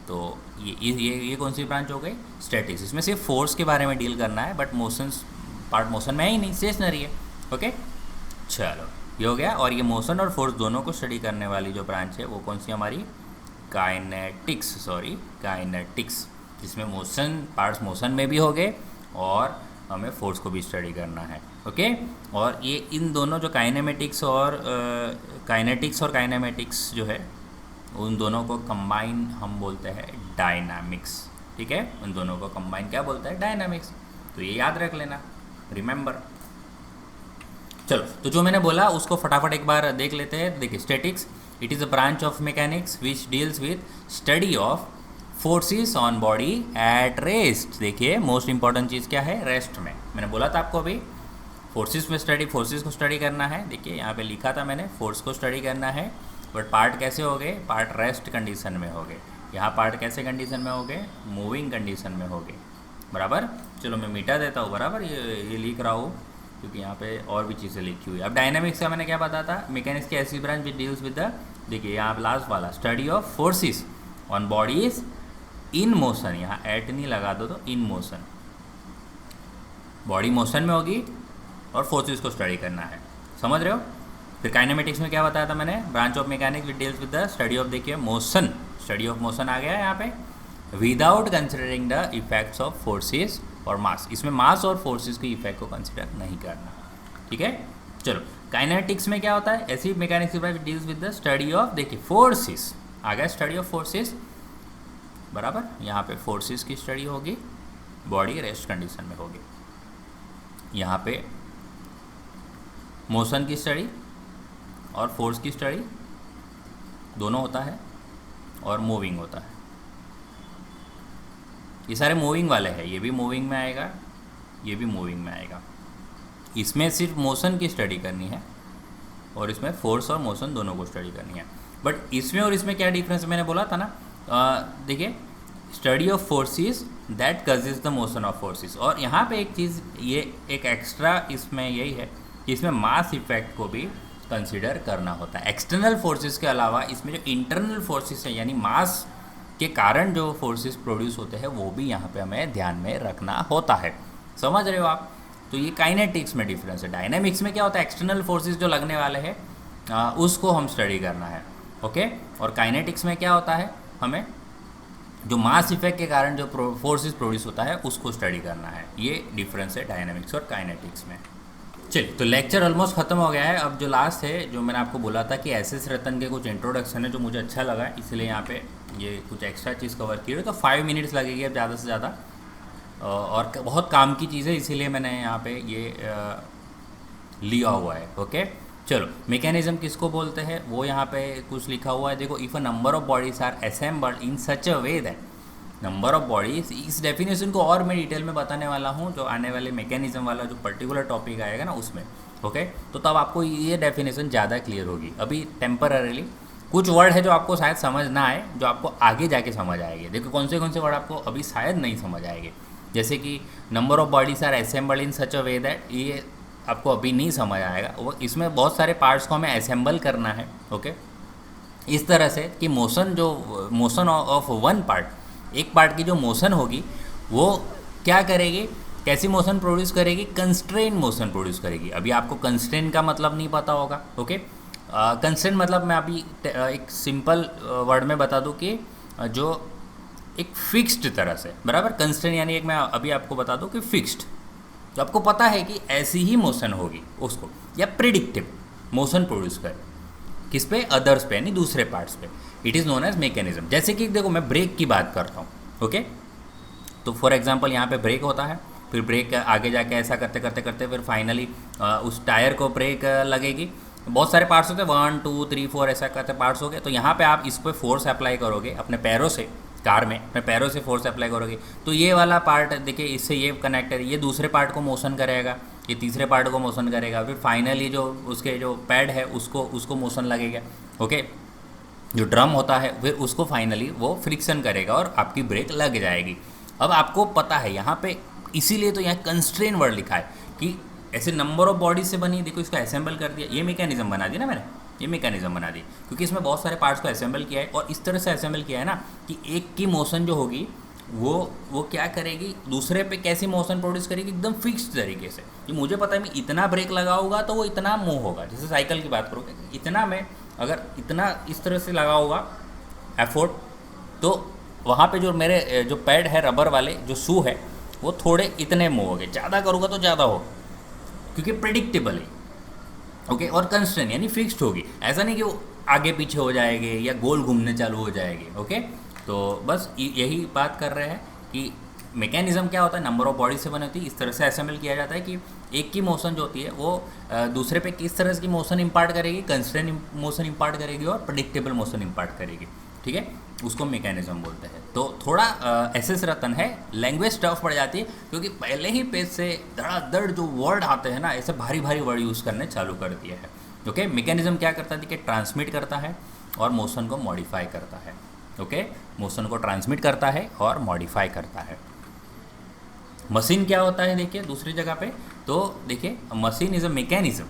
तो ये कौन सी ब्रांच हो गई, स्टैटिक्स। इसमें सिर्फ फोर्स के बारे में डील करना है बट मोशंस पार्ट मोशन में है ही नहीं, स्टेशनरी है। ओके, चलो ये हो गया। और ये मोशन और फोर्स दोनों को स्टडी करने वाली जो ब्रांच है वो कौन सी हमारी, काइनेटिक्स, जिसमें मोशन पार्ट्स मोशन में भी हो गए और हमें फोर्स को भी स्टडी करना है। ओके, और ये इन दोनों जो काइनेटिक्स और काइनेमेटिक्स जो है, उन दोनों को कंबाइन हम बोलते हैं डायनामिक्स। ठीक है, उन दोनों को कंबाइन क्या बोलते हैं, डायनामिक्स। तो ये याद रख लेना, रिमेंबर। चलो, तो जो मैंने बोला उसको फटाफट एक बार देख लेते हैं। देखिए, statics, it is a branch of mechanics which deals with study of forces on body at rest. देखिए, मोस्ट इंपॉर्टेंट चीज़ क्या है, रेस्ट में। मैंने बोला था आपको अभी, फोर्सेस को स्टडी करना है। देखिए, यहाँ पे लिखा था मैंने, फोर्स को स्टडी करना है, बट पार्ट कैसे हो गए, पार्ट रेस्ट कंडीशन में हो गए। यहाँ पार्ट कैसे कंडीशन में हो गए, मूविंग कंडीशन में हो गए, बराबर। चलो मैं मिटा देता हूँ, बराबर, ये लिख रहा हूँ क्योंकि यहाँ पे और भी चीज़ें लिखी हुई है। अब डायनामिक्स का मैंने क्या बताया था, मैकेनिक्स की ऐसी branch which deals with the, देखिए यहाँ लास्ट वाला, study of forces on bodies in motion, यहाँ एट नहीं लगा दो तो इन मोशन, बॉडी मोशन में होगी और फोर्सेस को स्टडी करना है, समझ रहे हो। फिर काइनेमेटिक्स में क्या बताया था मैंने, branch of mechanics which deals with the study of, देखिए मोशन, स्टडी ऑफ मोशन आ गया है यहाँ पे, without considering the effects of forces और मास, इसमें मास और फोर्सेस के इफेक्ट को कंसिडर नहीं करना, ठीक है। चलो काइनेटिक्स में क्या होता है, ऐसी mechanics which deals with the study of, देखिए फोर्सेस आ गया, स्टडी ऑफ फोर्सेस बराबर, यहाँ पे फोर्सेस की स्टडी होगी, बॉडी रेस्ट कंडीशन में होगी, यहाँ पे मोशन की स्टडी और फोर्स की स्टडी दोनों होता है, और मूविंग होता है, ये सारे मूविंग वाले हैं, ये भी मूविंग में आएगा, ये भी मूविंग में आएगा। इसमें सिर्फ मोशन की स्टडी करनी है और इसमें फोर्स और मोशन दोनों को स्टडी करनी है। बट इसमें और इसमें क्या डिफरेंस, मैंने बोला था ना, देखिए study of forces that causes the motion of forces, और यहाँ पे एक चीज़, ये एक एक्स्ट्रा इसमें यही है कि इसमें मास इफेक्ट को भी कंसिडर करना होता है। एक्सटर्नल फोर्सेस के अलावा इसमें जो इंटरनल फोर्सेस है, यानी मास के कारण जो फोर्सेस प्रोड्यूस होते हैं, वो भी यहाँ पे हमें ध्यान में रखना होता है, समझ रहे हो आप। तो ये काइनेटिक्स में डिफरेंस है। डायनामिक्स में क्या होता है, एक्सटर्नल फोर्सेस जो लगने वाले हैं उसको हम स्टडी करना है, ओके। और काइनेटिक्स में क्या होता है, हमें जो मास इफेक्ट के कारण जो फोर्सेस प्रोड्यूस होता है उसको स्टडी करना है। ये डिफरेंस है डायनामिक्स और काइनेटिक्स में। चलिए, तो लेक्चर ऑलमोस्ट ख़त्म हो गया है। अब जो लास्ट है, जो मैंने आपको बोला था कि एस रतन के कुछ इंट्रोडक्शन है जो मुझे अच्छा लगा, इसलिए यहाँ पे ये कुछ एक्स्ट्रा चीज़ कवर की है। तो 5 मिनट्स लगेगी अब ज़्यादा से ज़्यादा, और बहुत काम की चीज़ है, इसीलिए मैंने यहाँ पे ये लिया हुआ है, ओके। चलो, मैकेनिज्म किसको बोलते हैं वो यहाँ पे कुछ लिखा हुआ है, देखो, if a number of bodies are assembled in such a way that number of bodies, इस डेफिनेशन को और मैं डिटेल में बताने वाला हूँ जो आने वाले मैकेनिज्म वाला जो पर्टिकुलर टॉपिक आएगा ना उसमें, ओके। तो तब आपको ये डेफिनेशन ज़्यादा क्लियर होगी। अभी टेम्पररीली कुछ वर्ड है जो आपको शायद समझ ना आए, जो आपको आगे जाके समझ आएंगे। देखो कौन से वर्ड आपको अभी शायद नहीं समझ आएंगे, जैसे कि number of bodies are assembled in such a way that, ये आपको अभी नहीं समझ आएगा। वो इसमें बहुत सारे पार्ट्स को हमें असेंबल करना है, ओके, इस तरह से कि मोशन ऑफ वन पार्ट, एक पार्ट की जो मोशन होगी वो क्या करेगी, कैसी मोशन प्रोड्यूस करेगी, कंस्ट्रेन मोशन प्रोड्यूस करेगी। अभी आपको कंस्ट्रेन का मतलब नहीं पता होगा, ओके। कंस्ट्रेन मतलब मैं अभी एक सिंपल वर्ड में बता दूं कि जो एक फिक्स्ड तरह से, बराबर, कंस्ट्रेन यानी एक मैं अभी आपको बता दूं कि फिक्स्ड, तो आपको पता है कि ऐसी ही मोशन होगी उसको, या प्रिडिक्टिव मोशन प्रोड्यूस करे, किस पे, अदर्स पे, यानी दूसरे पार्ट्स पे। It is known as mechanism. जैसे कि देखो मैं ब्रेक की बात करता हूँ, ओके, तो फॉर एग्जांपल यहाँ पे ब्रेक होता है, फिर ब्रेक आगे जाके ऐसा करते करते करते फिर फाइनली उस टायर को ब्रेक लगेगी। बहुत सारे पार्ट्स होते हैं, 1 2 3 4 ऐसा करते पार्ट्स हो गए। तो यहाँ पे आप इस पर फोर्स अप्लाई करोगे अपने पैरों से, कार में अपने पैरों से फोर्स अप्लाई करोगे, तो ये वाला पार्ट देखिए, इससे ये कनेक्ट है, ये दूसरे पार्ट को मोशन करेगा, ये तीसरे पार्ट को मोशन करेगा, फिर फाइनली जो उसके जो पैड है उसको मोशन लगेगा, ओके। जो ड्रम होता है फिर उसको फाइनली वो फ्रिक्शन करेगा और आपकी ब्रेक लग जाएगी। अब आपको पता है यहाँ पे, इसीलिए तो यहाँ कंस्ट्रेन वर्ड लिखा है कि ऐसे नंबर ऑफ बॉडी से बनी, देखो इसको असेंबल कर दिया, ये मैकेनिज्म बना दिया ना मैंने, ये मैकेनिज्म बना दी क्योंकि इसमें बहुत सारे पार्ट्स को असेंबल किया है, और इस तरह से असेंबल किया है ना कि एक की मोशन जो होगी वो क्या करेगी, दूसरे पे कैसी मोशन प्रोड्यूस करेगी, एकदम फिक्स्ड तरीके से। कि मुझे पता है मैं इतना ब्रेक लगाऊंगा तो वो इतना मूव होगा। जैसे साइकिल की बात करूँ, इतना मैं अगर इतना इस तरह से लगाऊंगा एफोर्ट, तो वहाँ पे जो मेरे जो पैड है रबर वाले, जो शू है, वो थोड़े इतने मूव हो गए, ज़्यादा करूँगा तो ज़्यादा हो, क्योंकि प्रेडिक्टेबल है, ओके। और कंस्ट्रेन यानी फिक्स्ड होगी, ऐसा नहीं कि वो आगे पीछे हो जाएंगे या गोल घूमने चालू हो जाएंगे, ओके। तो बस यही बात कर रहे हैं कि मैकेनिज्म क्या होता है, नंबर ऑफ बॉडी से बनी होती है, इस तरह से असेंबल किया जाता है कि एक की मोशन जो होती है वो दूसरे पे किस तरह की मोशन इम्पार्ट करेगी, कंस्ट्रेन मोशन इम्पार्ट करेगी और प्रेडिक्टेबल मोशन इम्पार्ट करेगी, ठीक है, उसको मैकेनिज्म बोलते हैं। तो थोड़ा एस रतन है, लैंग्वेज टफ पड़ जाती है क्योंकि पहले ही पेज से धड़ाधड़ जो वर्ड आते हैं ना, ऐसे भारी भारी वर्ड यूज़ करने चालू कर दिया है, ओके। मैकेनिज्म क्या करता है कि ट्रांसमिट करता है और मोशन को मॉडिफाई करता है, ओके। मोशन को ट्रांसमिट करता है और मॉडिफाई करता है। मशीन क्या होता है, देखिए दूसरी जगह पे, तो देखिए मशीन इज अ मैकेनिज्म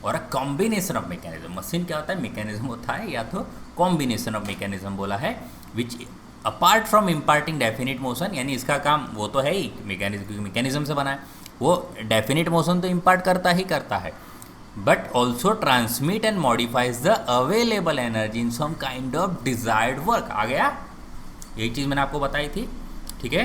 और a combination of mechanism. Machine क्या होता है, मैकेनिज्म होता है या तो कॉम्बिनेशन ऑफ मैकेनिज्म बोला है, which apart from imparting definite motion, यानी इसका काम वो तो है ही मैकेनिज्म से बना है, वो डेफिनिट मोशन तो इम्पार्ट करता ही करता है, but also transmit and modifies the available energy in some kind of desired work. आ गया, यही चीज़ मैंने आपको बताई थी, ठीक है।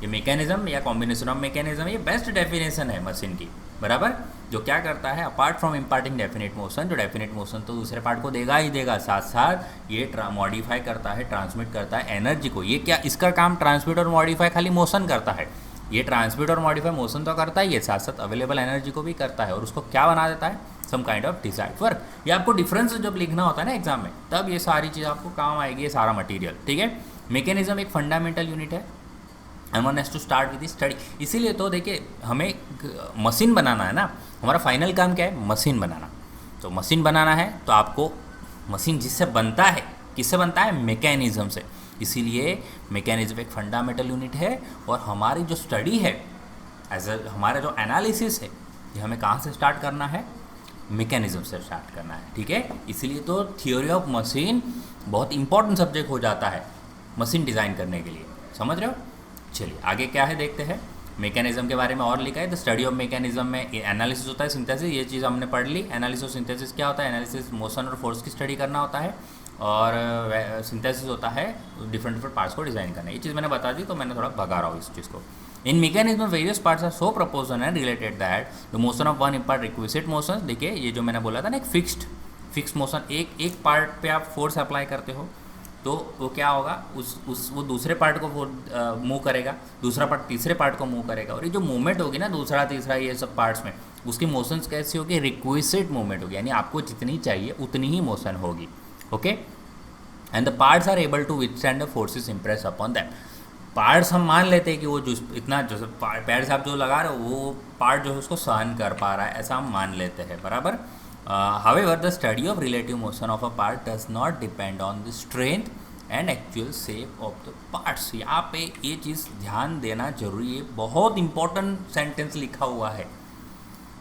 ये मैकेनिज्म या कॉम्बिनेशन ऑफ मैकेनिज्म, ये बेस्ट डेफिनेशन है मशीन की, बराबर, जो क्या करता है apart from imparting definite motion, जो डेफिनेट मोशन तो दूसरे पार्ट को देगा ही देगा, साथ साथ ये मॉडिफाई करता है, ट्रांसमिट करता है एनर्जी को। ये क्या, इसका काम ट्रांसमिट और मॉडिफाई खाली मोशन करता है, ये ट्रांसमिट और मॉडिफाई मोशन तो करता ही है, साथ साथ अवेलेबल एनर्जी को भी करता है, और उसको क्या बना देता है, some kind of desired work. ये आपको डिफरेंस जब लिखना होता है ना एग्जाम में, तब ये सारी चीज़ आपको काम आएगी, ये सारा मटीरियल, ठीक है। मैकेनिज्म एक फंडामेंटल यूनिट है and one has to start with study. इसीलिए तो देखिए, हमें मशीन बनाना है ना, हमारा फाइनल काम क्या है, मशीन बनाना। तो मशीन बनाना है तो आपको मशीन जिससे बनता है, किससे बनता है, मैकेनिज्म से। इसीलिए मैकेनिज्म एक फंडामेंटल यूनिट है, और हमारी जो स्टडी है हमारा जो एनालिसिस है, ये हमें कहाँ से स्टार्ट करना है, मैकेनिज्म से स्टार्ट करना है, ठीक है। इसीलिए तो थियोरी ऑफ मशीन बहुत इंपॉर्टेंट सब्जेक्ट हो जाता है मशीन डिज़ाइन करने के लिए, समझ रहे हो। चलिए आगे क्या है देखते हैं। मैकेनिज्म के बारे में और लिखा है, द स्टडी ऑफ मैकेनिज्म में एनालिसिस होता है, सिंथेसिस, ये चीज़ हमने पढ़ ली। एनालिसिस और सिंथेसिस क्या होता है, एनालिसिस मोशन और फोर्स की स्टडी करना होता है, और सिंथेसिस होता है डिफरेंट पार्ट्स को डिज़ाइन करना। ये चीज़ मैंने बता दी, तो मैंने थोड़ा भगा रहा हूँ इस चीज़ को। In mechanism various parts are so proportioned and related that the motion of one impart requisite motion. देखिए ये जो मैंने बोला था ना, एक फिक्स्ड मोशन, एक पार्ट पे आप फोर्स अप्लाई करते हो तो वो क्या होगा, वो दूसरे पार्ट को मूव करेगा, दूसरा पार्ट तीसरे पार्ट को मूव करेगा, और ये जो मूवमेंट होगी ना दूसरा तीसरा ये सब पार्ट्स में, उसकी मोशंस कैसी होगी, रिक्विजिट मूवमेंट होगी, यानी आपको जितनी चाहिए उतनी ही मोशन होगी, okay. And the parts are able to withstand the forces impress upon them. Parts हम मान लेते हैं कि वो जो इतना जो पैर से आप जो लगा रहे हो वो पार्ट जो है उसको सहन कर पा रहा है, ऐसा हम मान लेते हैं, बराबर। However the study of relative motion of a part does not depend on the strength and actual shape of the parts. यहाँ पे ये चीज़ ध्यान देना जरूरी है, बहुत इंपॉर्टेंट सेंटेंस लिखा हुआ है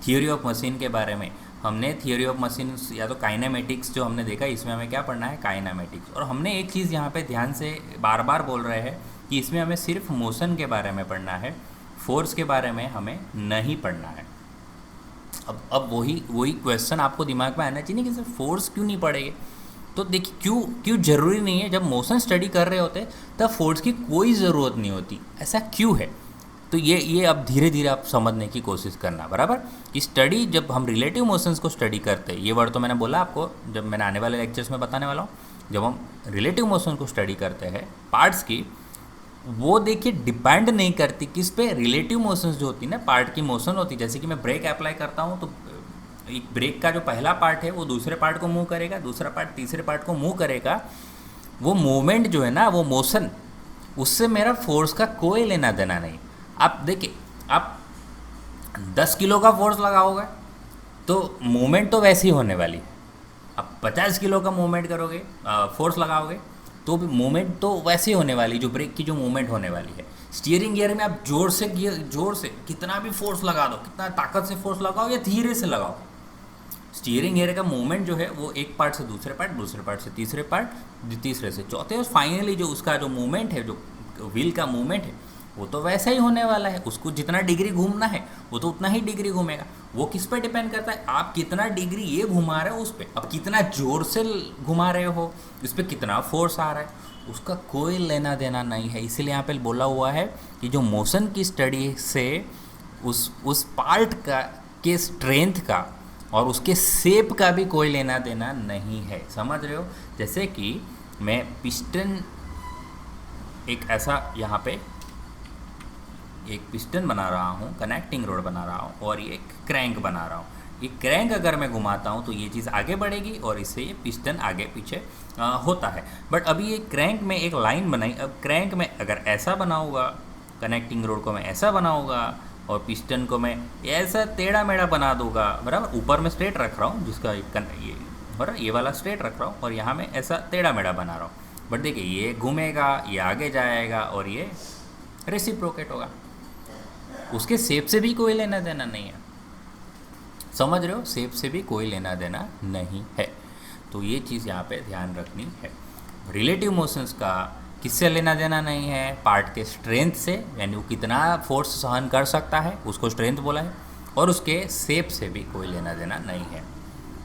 थियोरी ऑफ मशीन के बारे में। हमने थियोरी ऑफ मशीन या तो काइनेमेटिक्स जो हमने देखा, इसमें हमें क्या पढ़ना है, काइनेमेटिक्स। और हमने एक चीज़ यहाँ पे ध्यान से बार बार बोल रहे हैं कि इसमें हमें सिर्फ मोशन के बारे में पढ़ना है, फोर्स के बारे में हमें नहीं पढ़ना है। अब वही क्वेश्चन आपको दिमाग में आना चाहिए कि सर फोर्स क्यों नहीं पढ़ेंगे। तो देखिए क्यों ज़रूरी नहीं है, जब मोशन स्टडी कर रहे होते तब फोर्स की कोई ज़रूरत नहीं होती, ऐसा क्यों है। तो ये अब धीरे धीरे आप समझने की कोशिश करना, बराबर। कि स्टडी जब हम रिलेटिव मोशंस को स्टडी करते हैं, ये वर्ड तो मैंने बोला आपको, जब मैंने आने वाले लेक्चर्स में बताने वाला हूँ, जब हम रिलेटिव मोशन को स्टडी करते हैं पार्ट्स की, वो देखिए डिपेंड नहीं करती किस पे, रिलेटिव मोशंस जो होती है ना, पार्ट की मोशन होती है। जैसे कि मैं ब्रेक अप्लाई करता हूँ तो एक ब्रेक का जो पहला पार्ट है वो दूसरे पार्ट को मूव करेगा, दूसरा पार्ट तीसरे पार्ट को मूव करेगा। वो मूवमेंट जो है ना, वो मोशन, उससे मेरा फोर्स का कोई लेना देना नहीं। आप देखिए, आप 10 किलो का फोर्स लगाओगे तो मूवमेंट तो वैसी होने वाली है। आप 50 किलो का मूवमेंट करोगे, फोर्स लगाओगे तो भी मूवमेंट तो वैसे होने वाली, जो ब्रेक की जो मूवमेंट होने वाली है। स्टीयरिंग गियर में आप जोर से कितना भी फोर्स लगा दो, कितना ताकत से फोर्स लगाओ या धीरे से लगाओ, स्टीयरिंग गियर का मूवमेंट जो है वो एक पार्ट से दूसरे पार्ट, दूसरे पार्ट से तीसरे पार्ट, तीसरे से चौथे, और फाइनली जो उसका जो मूवमेंट है, जो व्हील का मूवमेंट है, वो तो वैसा ही होने वाला है। उसको जितना डिग्री घूमना है वो तो उतना ही डिग्री घूमेगा। वो किस पे डिपेंड करता है, आप कितना डिग्री ये घुमा रहे हो उस पर, अब कितना जोर से घुमा रहे हो, इस पर कितना फोर्स आ रहा है, उसका कोई लेना देना नहीं है। इसीलिए यहाँ पे बोला हुआ है कि जो मोशन की स्टडी से उस पार्ट का के स्ट्रेंथ का और उसके शेप का भी कोई लेना देना नहीं है, समझ रहे हो। जैसे कि मैं पिस्टन, एक ऐसा यहाँ पे एक पिस्टन बना रहा हूँ, कनेक्टिंग रोड बना रहा हूँ, और ये क्रैंक बना रहा हूँ। ये क्रैंक अगर मैं घुमाता हूँ तो ये चीज़ आगे बढ़ेगी और इससे ये पिस्टन आगे पीछे होता है। बट अभी ये क्रैंक में एक लाइन बनाई, अब क्रैंक में अगर ऐसा बनाऊँगा, कनेक्टिंग रोड को मैं ऐसा बनाऊँगा और पिस्टन को मैं ऐसा टेढ़ा मेढ़ा बना दूँगा, बराबर। ऊपर में स्ट्रेट रख रहा हूँ, जिसका ये बराबर, ये वाला स्ट्रेट रख रहा हूँ और यहाँ मैं ऐसा टेढ़ा मेढ़ा बना रहा हूँ। बट देखिए ये घूमेगा, ये आगे जाएगा और ये रेसिप्रोकेट होगा, उसके शेप से भी कोई लेना देना नहीं है, समझ रहे हो। शेप से भी कोई लेना देना नहीं है। तो ये चीज़ यहाँ पे ध्यान रखनी है। रिलेटिव मोशंस का किससे लेना देना नहीं है? पार्ट के स्ट्रेंथ से, यानी वो कितना फोर्स सहन कर सकता है उसको स्ट्रेंथ बोला है, और उसके शेप से भी कोई लेना देना नहीं है।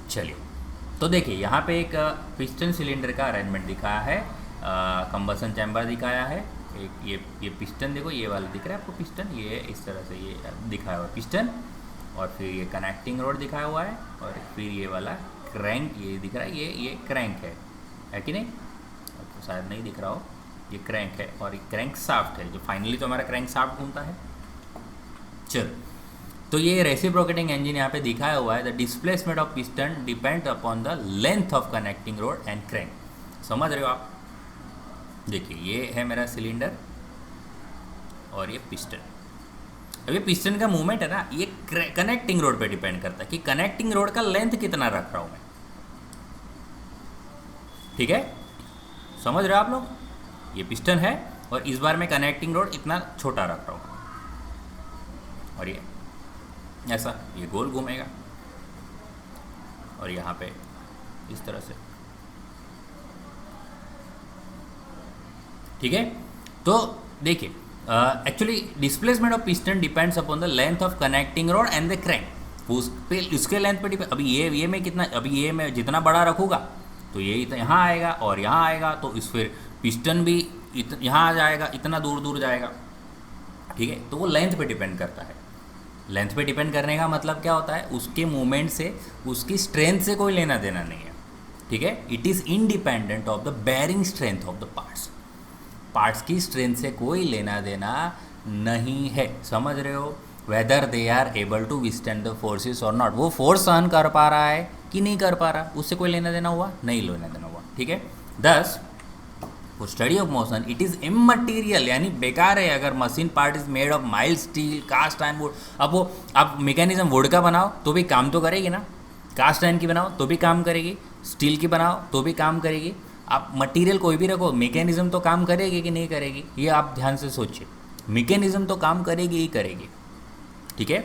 चलिए, तो देखिए यहाँ पे एक पिस्टन सिलेंडर का अरेंजमेंट दिखाया है, कंबसन चैम्बर दिखाया है। एक ये पिस्टन देखो, ये वाला दिख रहा है आपको पिस्टन, ये इस तरह से ये दिखाया हुआ है पिस्टन, और फिर ये कनेक्टिंग रोड दिखाया हुआ है, और फिर ये वाला क्रैंक ये दिख रहा है, ये क्रैंक है कि नहीं? आपको शायद नहीं दिख रहा हो, ये क्रैंक है, और ये क्रैंक शाफ्ट है, जो फाइनली तो हमारा क्रैंक शाफ्ट घूमता है। चलो, तो ये रेसिप्रोकेटिंग इंजन यहाँ पे दिखाया हुआ है। The displacement of piston depend upon the length of connecting road and crank. समझ रहे हो आप? देखिए, ये है मेरा सिलेंडर और ये पिस्टन। अब ये पिस्टन का मूवमेंट है ना, ये कनेक्टिंग रोड पे डिपेंड करता है कि कनेक्टिंग रोड का लेंथ कितना रख रहा हूँ मैं। ठीक है, समझ रहे हो आप लोग? ये पिस्टन है और इस बार मैं कनेक्टिंग रोड इतना छोटा रख रहा हूँ, और ये ऐसा ये गोल घूमेगा, और यहाँ पे इस तरह से। ठीक है, तो देखिए, actually displacement of piston depends upon the length of connecting road and the crank. उसके लेंथ पे डिपेंड। अभी ये मैं कितना, अभी ये मैं जितना बड़ा रखूँगा तो ये यहाँ आएगा और यहाँ आएगा, तो इस फिर पिस्टन भी यहाँ आ जाएगा, इतना दूर दूर जाएगा। ठीक है, तो वो लेंथ पे डिपेंड करता है। लेंथ पे डिपेंड करने का मतलब क्या होता है? उसके मूवमेंट से, उसकी स्ट्रेंथ से कोई लेना देना नहीं है। ठीक है, it is independent of the bearing strength of the parts. Parts की स्ट्रेंथ से कोई लेना देना नहीं है। समझ रहे हो? Whether they are able to withstand the forces और नॉट। वो फोर्स सहन कर पा रहा है कि नहीं कर पा रहा, उससे कोई लेना देना हुआ? नहीं लेना देना हुआ। ठीक है, thus for study of motion it is immaterial, यानी बेकार है अगर machine part is made of mild steel, cast iron wood. अब वो आप मैकेनिज्म वुड का बनाओ तो भी काम तो करेगी ना, कास्ट आयरन की बनाओ तो भी काम करेगी, स्टील की बनाओ तो भी काम करेगी। आप मटेरियल कोई भी रखो, मैकेनिज्म तो काम करेगी कि नहीं करेगी, ये आप ध्यान से सोचिए। मैकेनिज्म तो काम करेगी ही करेगी। ठीक है,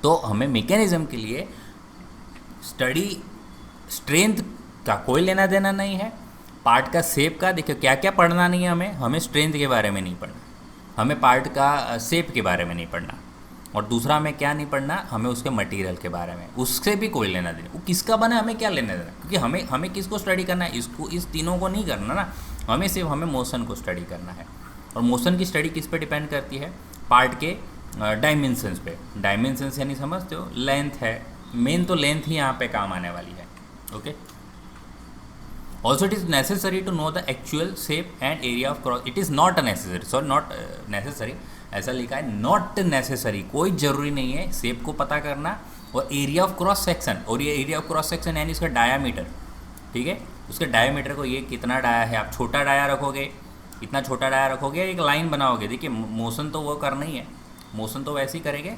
तो हमें मैकेनिज्म के लिए स्टडी स्ट्रेंथ का कोई लेना देना नहीं है। पार्ट का शेप का देखिए, क्या क्या पढ़ना नहीं है हमें स्ट्रेंथ के बारे में नहीं पढ़ना, हमें पार्ट का शेप के बारे में नहीं पढ़ना, और दूसरा हमें क्या नहीं पढ़ना, हमें उसके मटेरियल के बारे में, उससे भी कोई लेना देना। वो किसका बना है हमें क्या लेना देना, क्योंकि हमें किसको स्टडी करना है, इसको, इस तीनों को नहीं करना ना, हमें सिर्फ हमें मोशन को स्टडी करना है। और मोशन की स्टडी किस पे डिपेंड करती है? पार्ट के डायमेंशंस पे। डायमेंशंस यानी समझते हो, लेंथ है मेन, तो लेंथ ही यहाँ पे काम आने वाली है। Okay, also it is necessary to know the actual shape and area of cross. It is not necessary, sorry not necessary, ऐसा लिखा है, नॉट नेसेसरी, कोई ज़रूरी नहीं है शेप को पता करना, और एरिया ऑफ क्रॉस सेक्शन, और ये एरिया ऑफ क्रॉस सेक्शन यानी इसका डायामीटर। ठीक है, उसके डायामीटर को, ये कितना डाया है, आप छोटा डाया रखोगे, इतना छोटा डाया रखोगे, एक लाइन बनाओगे। देखिए, मोशन तो वो करना ही है, मोशन तो वैसे ही करेंगे।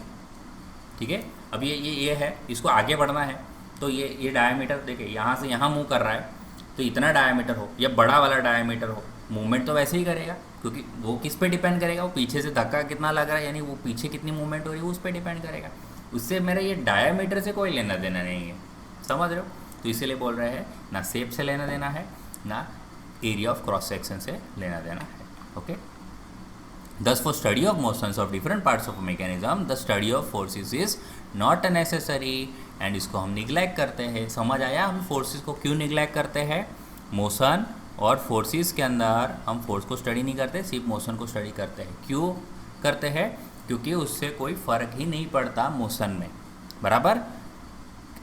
ठीक है, अब ये है, इसको आगे बढ़ना है, तो ये डायामीटर देखिए, यहाँ से यहाँ मूव कर रहा है, तो इतना डायामीटर हो या बड़ा वाला डायामीटर हो, मूवमेंट तो वैसे ही करेगा, क्योंकि वो किस पे डिपेंड करेगा, वो पीछे से धक्का कितना लग रहा है, यानी वो पीछे कितनी मूवमेंट हो रही है, उस पर डिपेंड करेगा। उससे मेरा ये डायामीटर से कोई लेना देना नहीं है। समझ रहे हो? तो इसीलिए बोल रहे हैं, ना शेप से लेना देना है, ना एरिया ऑफ क्रॉस सेक्शन से लेना देना है। Okay, Thus, for study of motions of different parts of a mechanism, the study of forces is not necessary, and इसको हम निगलेक्ट करते हैं। समझ आया हम फोर्सेस को क्यों निगलेक्ट करते हैं? मोशन और फोर्सेस के अंदर हम फोर्स को स्टडी नहीं करते, सिर्फ मोशन को स्टडी करते हैं। क्यों करते हैं? क्योंकि उससे कोई फ़र्क ही नहीं पड़ता मोशन में। बराबर,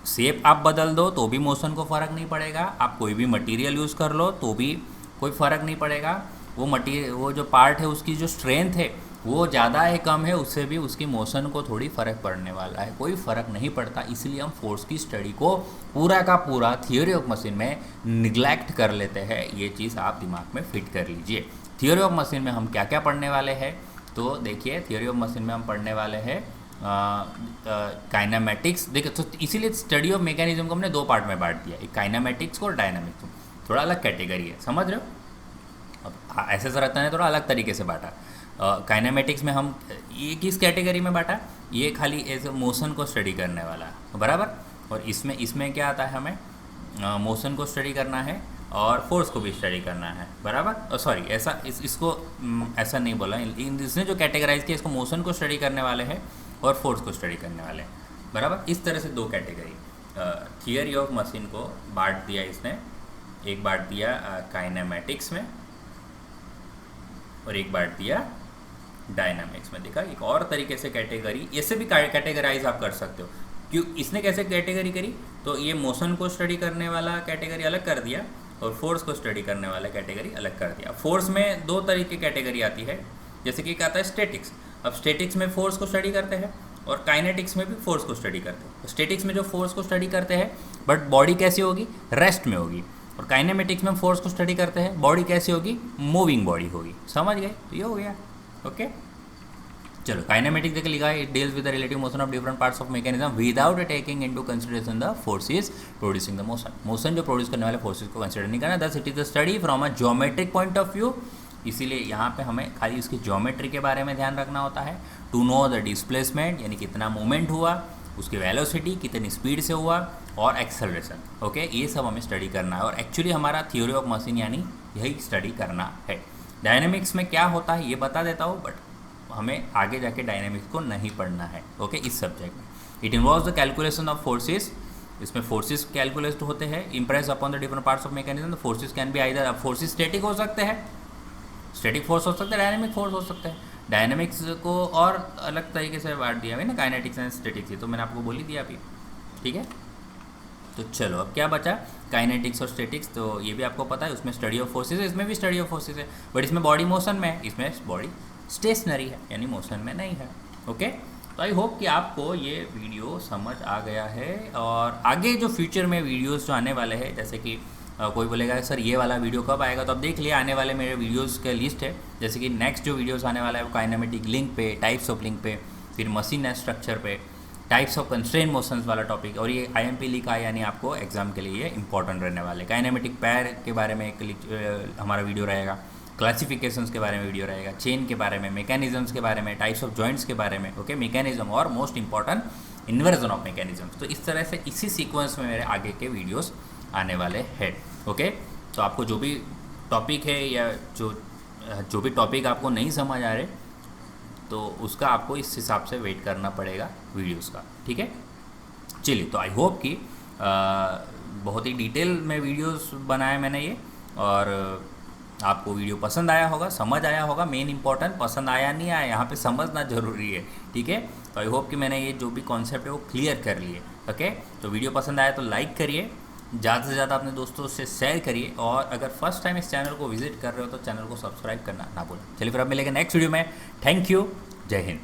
शेप आप बदल दो तो भी मोशन को फ़र्क नहीं पड़ेगा, आप कोई भी मटेरियल यूज़ कर लो तो भी कोई फ़र्क नहीं पड़ेगा। वो जो पार्ट है उसकी जो स्ट्रेंथ है वो ज़्यादा है कम है, उससे भी उसकी मोशन को थोड़ी फ़र्क पड़ने वाला है, कोई फ़र्क नहीं पड़ता। इसलिए हम फोर्स की स्टडी को पूरा का पूरा थियोरी ऑफ मशीन में निगलेक्ट कर लेते हैं। ये चीज़ आप दिमाग में फिट कर लीजिए। थियोरी ऑफ मशीन में हम क्या क्या पढ़ने वाले हैं, तो देखिए, थियोरी ऑफ मशीन में हम पढ़ने वाले हैं काइनेमेटिक्स। देखिए, तो इसीलिए स्टडी ऑफ मैकेनिज्म को हमने दो पार्ट में बांट दिया, एक काइनेमेटिक्स को और डायनामिक्स, थोड़ा अलग कैटेगरी है। समझ रहे हो? अब ऐसे रतन ने थोड़ा अलग तरीके से बांटा। काइनेमेटिक्स में हम ये किस कैटेगरी में बांटा, ये खाली ऐसे मोशन को स्टडी करने वाला है। बराबर, और इसमें क्या आता है, हमें मोशन को स्टडी करना है, और फोर्स को भी स्टडी करना है, बराबर। सॉरी, ऐसा इसको ऐसा नहीं बोला, इसने जो कैटेगराइज किया इसको मोशन को स्टडी करने वाले हैं और फोर्स को स्टडी करने वाले हैं, बराबर। इस तरह से दो कैटेगरी थियरी ऑफ मशीन को बांट दिया इसने। एक बांट दिया काइनेमेटिक्स में और एक बांट दिया डायनामिक्स में। देखा, एक और तरीके से कैटेगरी ऐसे भी कैटेगराइज आप कर सकते हो। क्यों इसने कैसे कैटेगरी करी, तो ये मोशन को स्टडी करने वाला कैटेगरी अलग कर दिया और फोर्स को स्टडी करने वाला कैटेगरी अलग कर दिया। फोर्स में दो तरीके की कैटेगरी आती है, जैसे कि आता है स्टैटिक्स। अब स्टैटिक्स में फोर्स को स्टडी करते हैं और काइनेटिक्स में भी फोर्स को स्टडी करते हैं। स्टैटिक्स में जो फोर्स को स्टडी करते हैं बट बॉडी कैसी होगी, रेस्ट में होगी, और काइनेमेटिक्स में फोर्स को स्टडी करते हैं, बॉडी कैसी होगी, मूविंग बॉडी होगी। समझ गए, तो ये हो गया। ओके, चलो काइनेमेटिक्स देखिए लिखा है, it deals with the relative motion of different parts of mechanism without taking into consideration the forces producing the motion. Motion जो प्रोड्यूस करने वाले फोर्सेस को कंसीडर नहीं करना। Thus it is the study from a geometric point of view. इसीलिए यहाँ पे हमें खाली उसकी ज्योमेट्री के बारे में ध्यान रखना होता है। टू नो द डिस्प्लेसमेंट, यानी कितना मूवमेंट हुआ, उसकी वेलोसिटी कितनी स्पीड से हुआ, और एक्सेलरेशन। ओके, ये सब हमें स्टडी करना है और एक्चुअली हमारा थ्योरी ऑफ मशीन यानी यही स्टडी करना है। डायनेमिक्स में क्या होता है ये बता देता हूँ, बट हमें आगे जाके डायनेमिक्स को नहीं पढ़ना है। ओके, इस सब्जेक्ट में it involves the calculation of forces. इसमें फोर्सेस कैलकुलेट होते हैं, impress upon the different parts of mechanism. The forces can be either, forces static हो सकते हैं, स्टैटिक फोर्स हो सकता है, डायनेमिक फोर्स हो सकता है। डायनेमिक्स को और अलग तरीके से बांट दिया है ना, काइनेटिक्स एंड स्टैटिक्स, तो मैंने आपको बोल ही दिया अभी। ठीक है, तो चलो अब क्या बचा, काइनेटिक्स और स्टैटिक्स। तो ये भी आपको पता है, उसमें स्टडी ऑफ फोर्सेस है, इसमें भी स्टडी ऑफ फोर्सेस है, बट इसमें बॉडी मोशन में है, इसमें बॉडी स्टेशनरी है, यानी मोशन में नहीं है। ओके, तो आई होप कि आपको ये वीडियो समझ आ गया है। और आगे जो फ्यूचर में वीडियोस जो आने वाले हैं, जैसे कि कोई बोलेगा सर ये वाला वीडियो कब आएगा, तो अब देख लिया, आने वाले मेरे वीडियोस का लिस्ट है। जैसे कि नेक्स्ट जो वीडियोस आने वाला है वो काइनेमेटिक लिंक पे, टाइप्स ऑफ लिंक पे, फिर मशीन एंड स्ट्रक्चर पे, टाइप्स ऑफ कंस्ट्रेन मोशंस वाला टॉपिक, और ये IMP लिखा है, यानी आपको एग्जाम के लिए ये इंपॉर्टेंट रहने वाले। काइनेमेटिक पैर के बारे में एक हमारा वीडियो रहेगा, क्लासिफिकेशंस के बारे में वीडियो रहेगा, चेन के बारे में, मैकेनिज्म्स के बारे में, टाइप्स ऑफ जॉइंट्स के बारे में। ओके, मैकेनिज्म और most important inversion of mechanisms. तो इस तरह से इसी सीक्वेंस में मेरे आगे के वीडियोस आने वाले हैं। ओके, तो आपको जो भी टॉपिक है या जो भी टॉपिक आपको नहीं समझ आ रहे, तो उसका आपको इस हिसाब से वेट करना पड़ेगा वीडियोस का। ठीक है, चलिए, तो आई होप कि बहुत ही डिटेल में वीडियोस बनाए मैंने ये, और आपको वीडियो पसंद आया होगा, समझ आया होगा। मेन इंपॉर्टेंट पसंद आया नहीं आया, यहाँ पे समझना जरूरी है। ठीक है, तो आई होप कि मैंने ये जो भी कॉन्सेप्ट है वो क्लियर कर लिए। ओके, तो वीडियो पसंद आया तो लाइक करिए, ज़्यादा से ज़्यादा अपने दोस्तों से शेयर करिए, और अगर फर्स्ट टाइम इस चैनल को विजिट कर रहे हो तो चैनल को सब्सक्राइब करना ना भूलें। चलिए फिर अब मिलेंगे नेक्स्ट वीडियो में। थैंक यू, जय हिंद।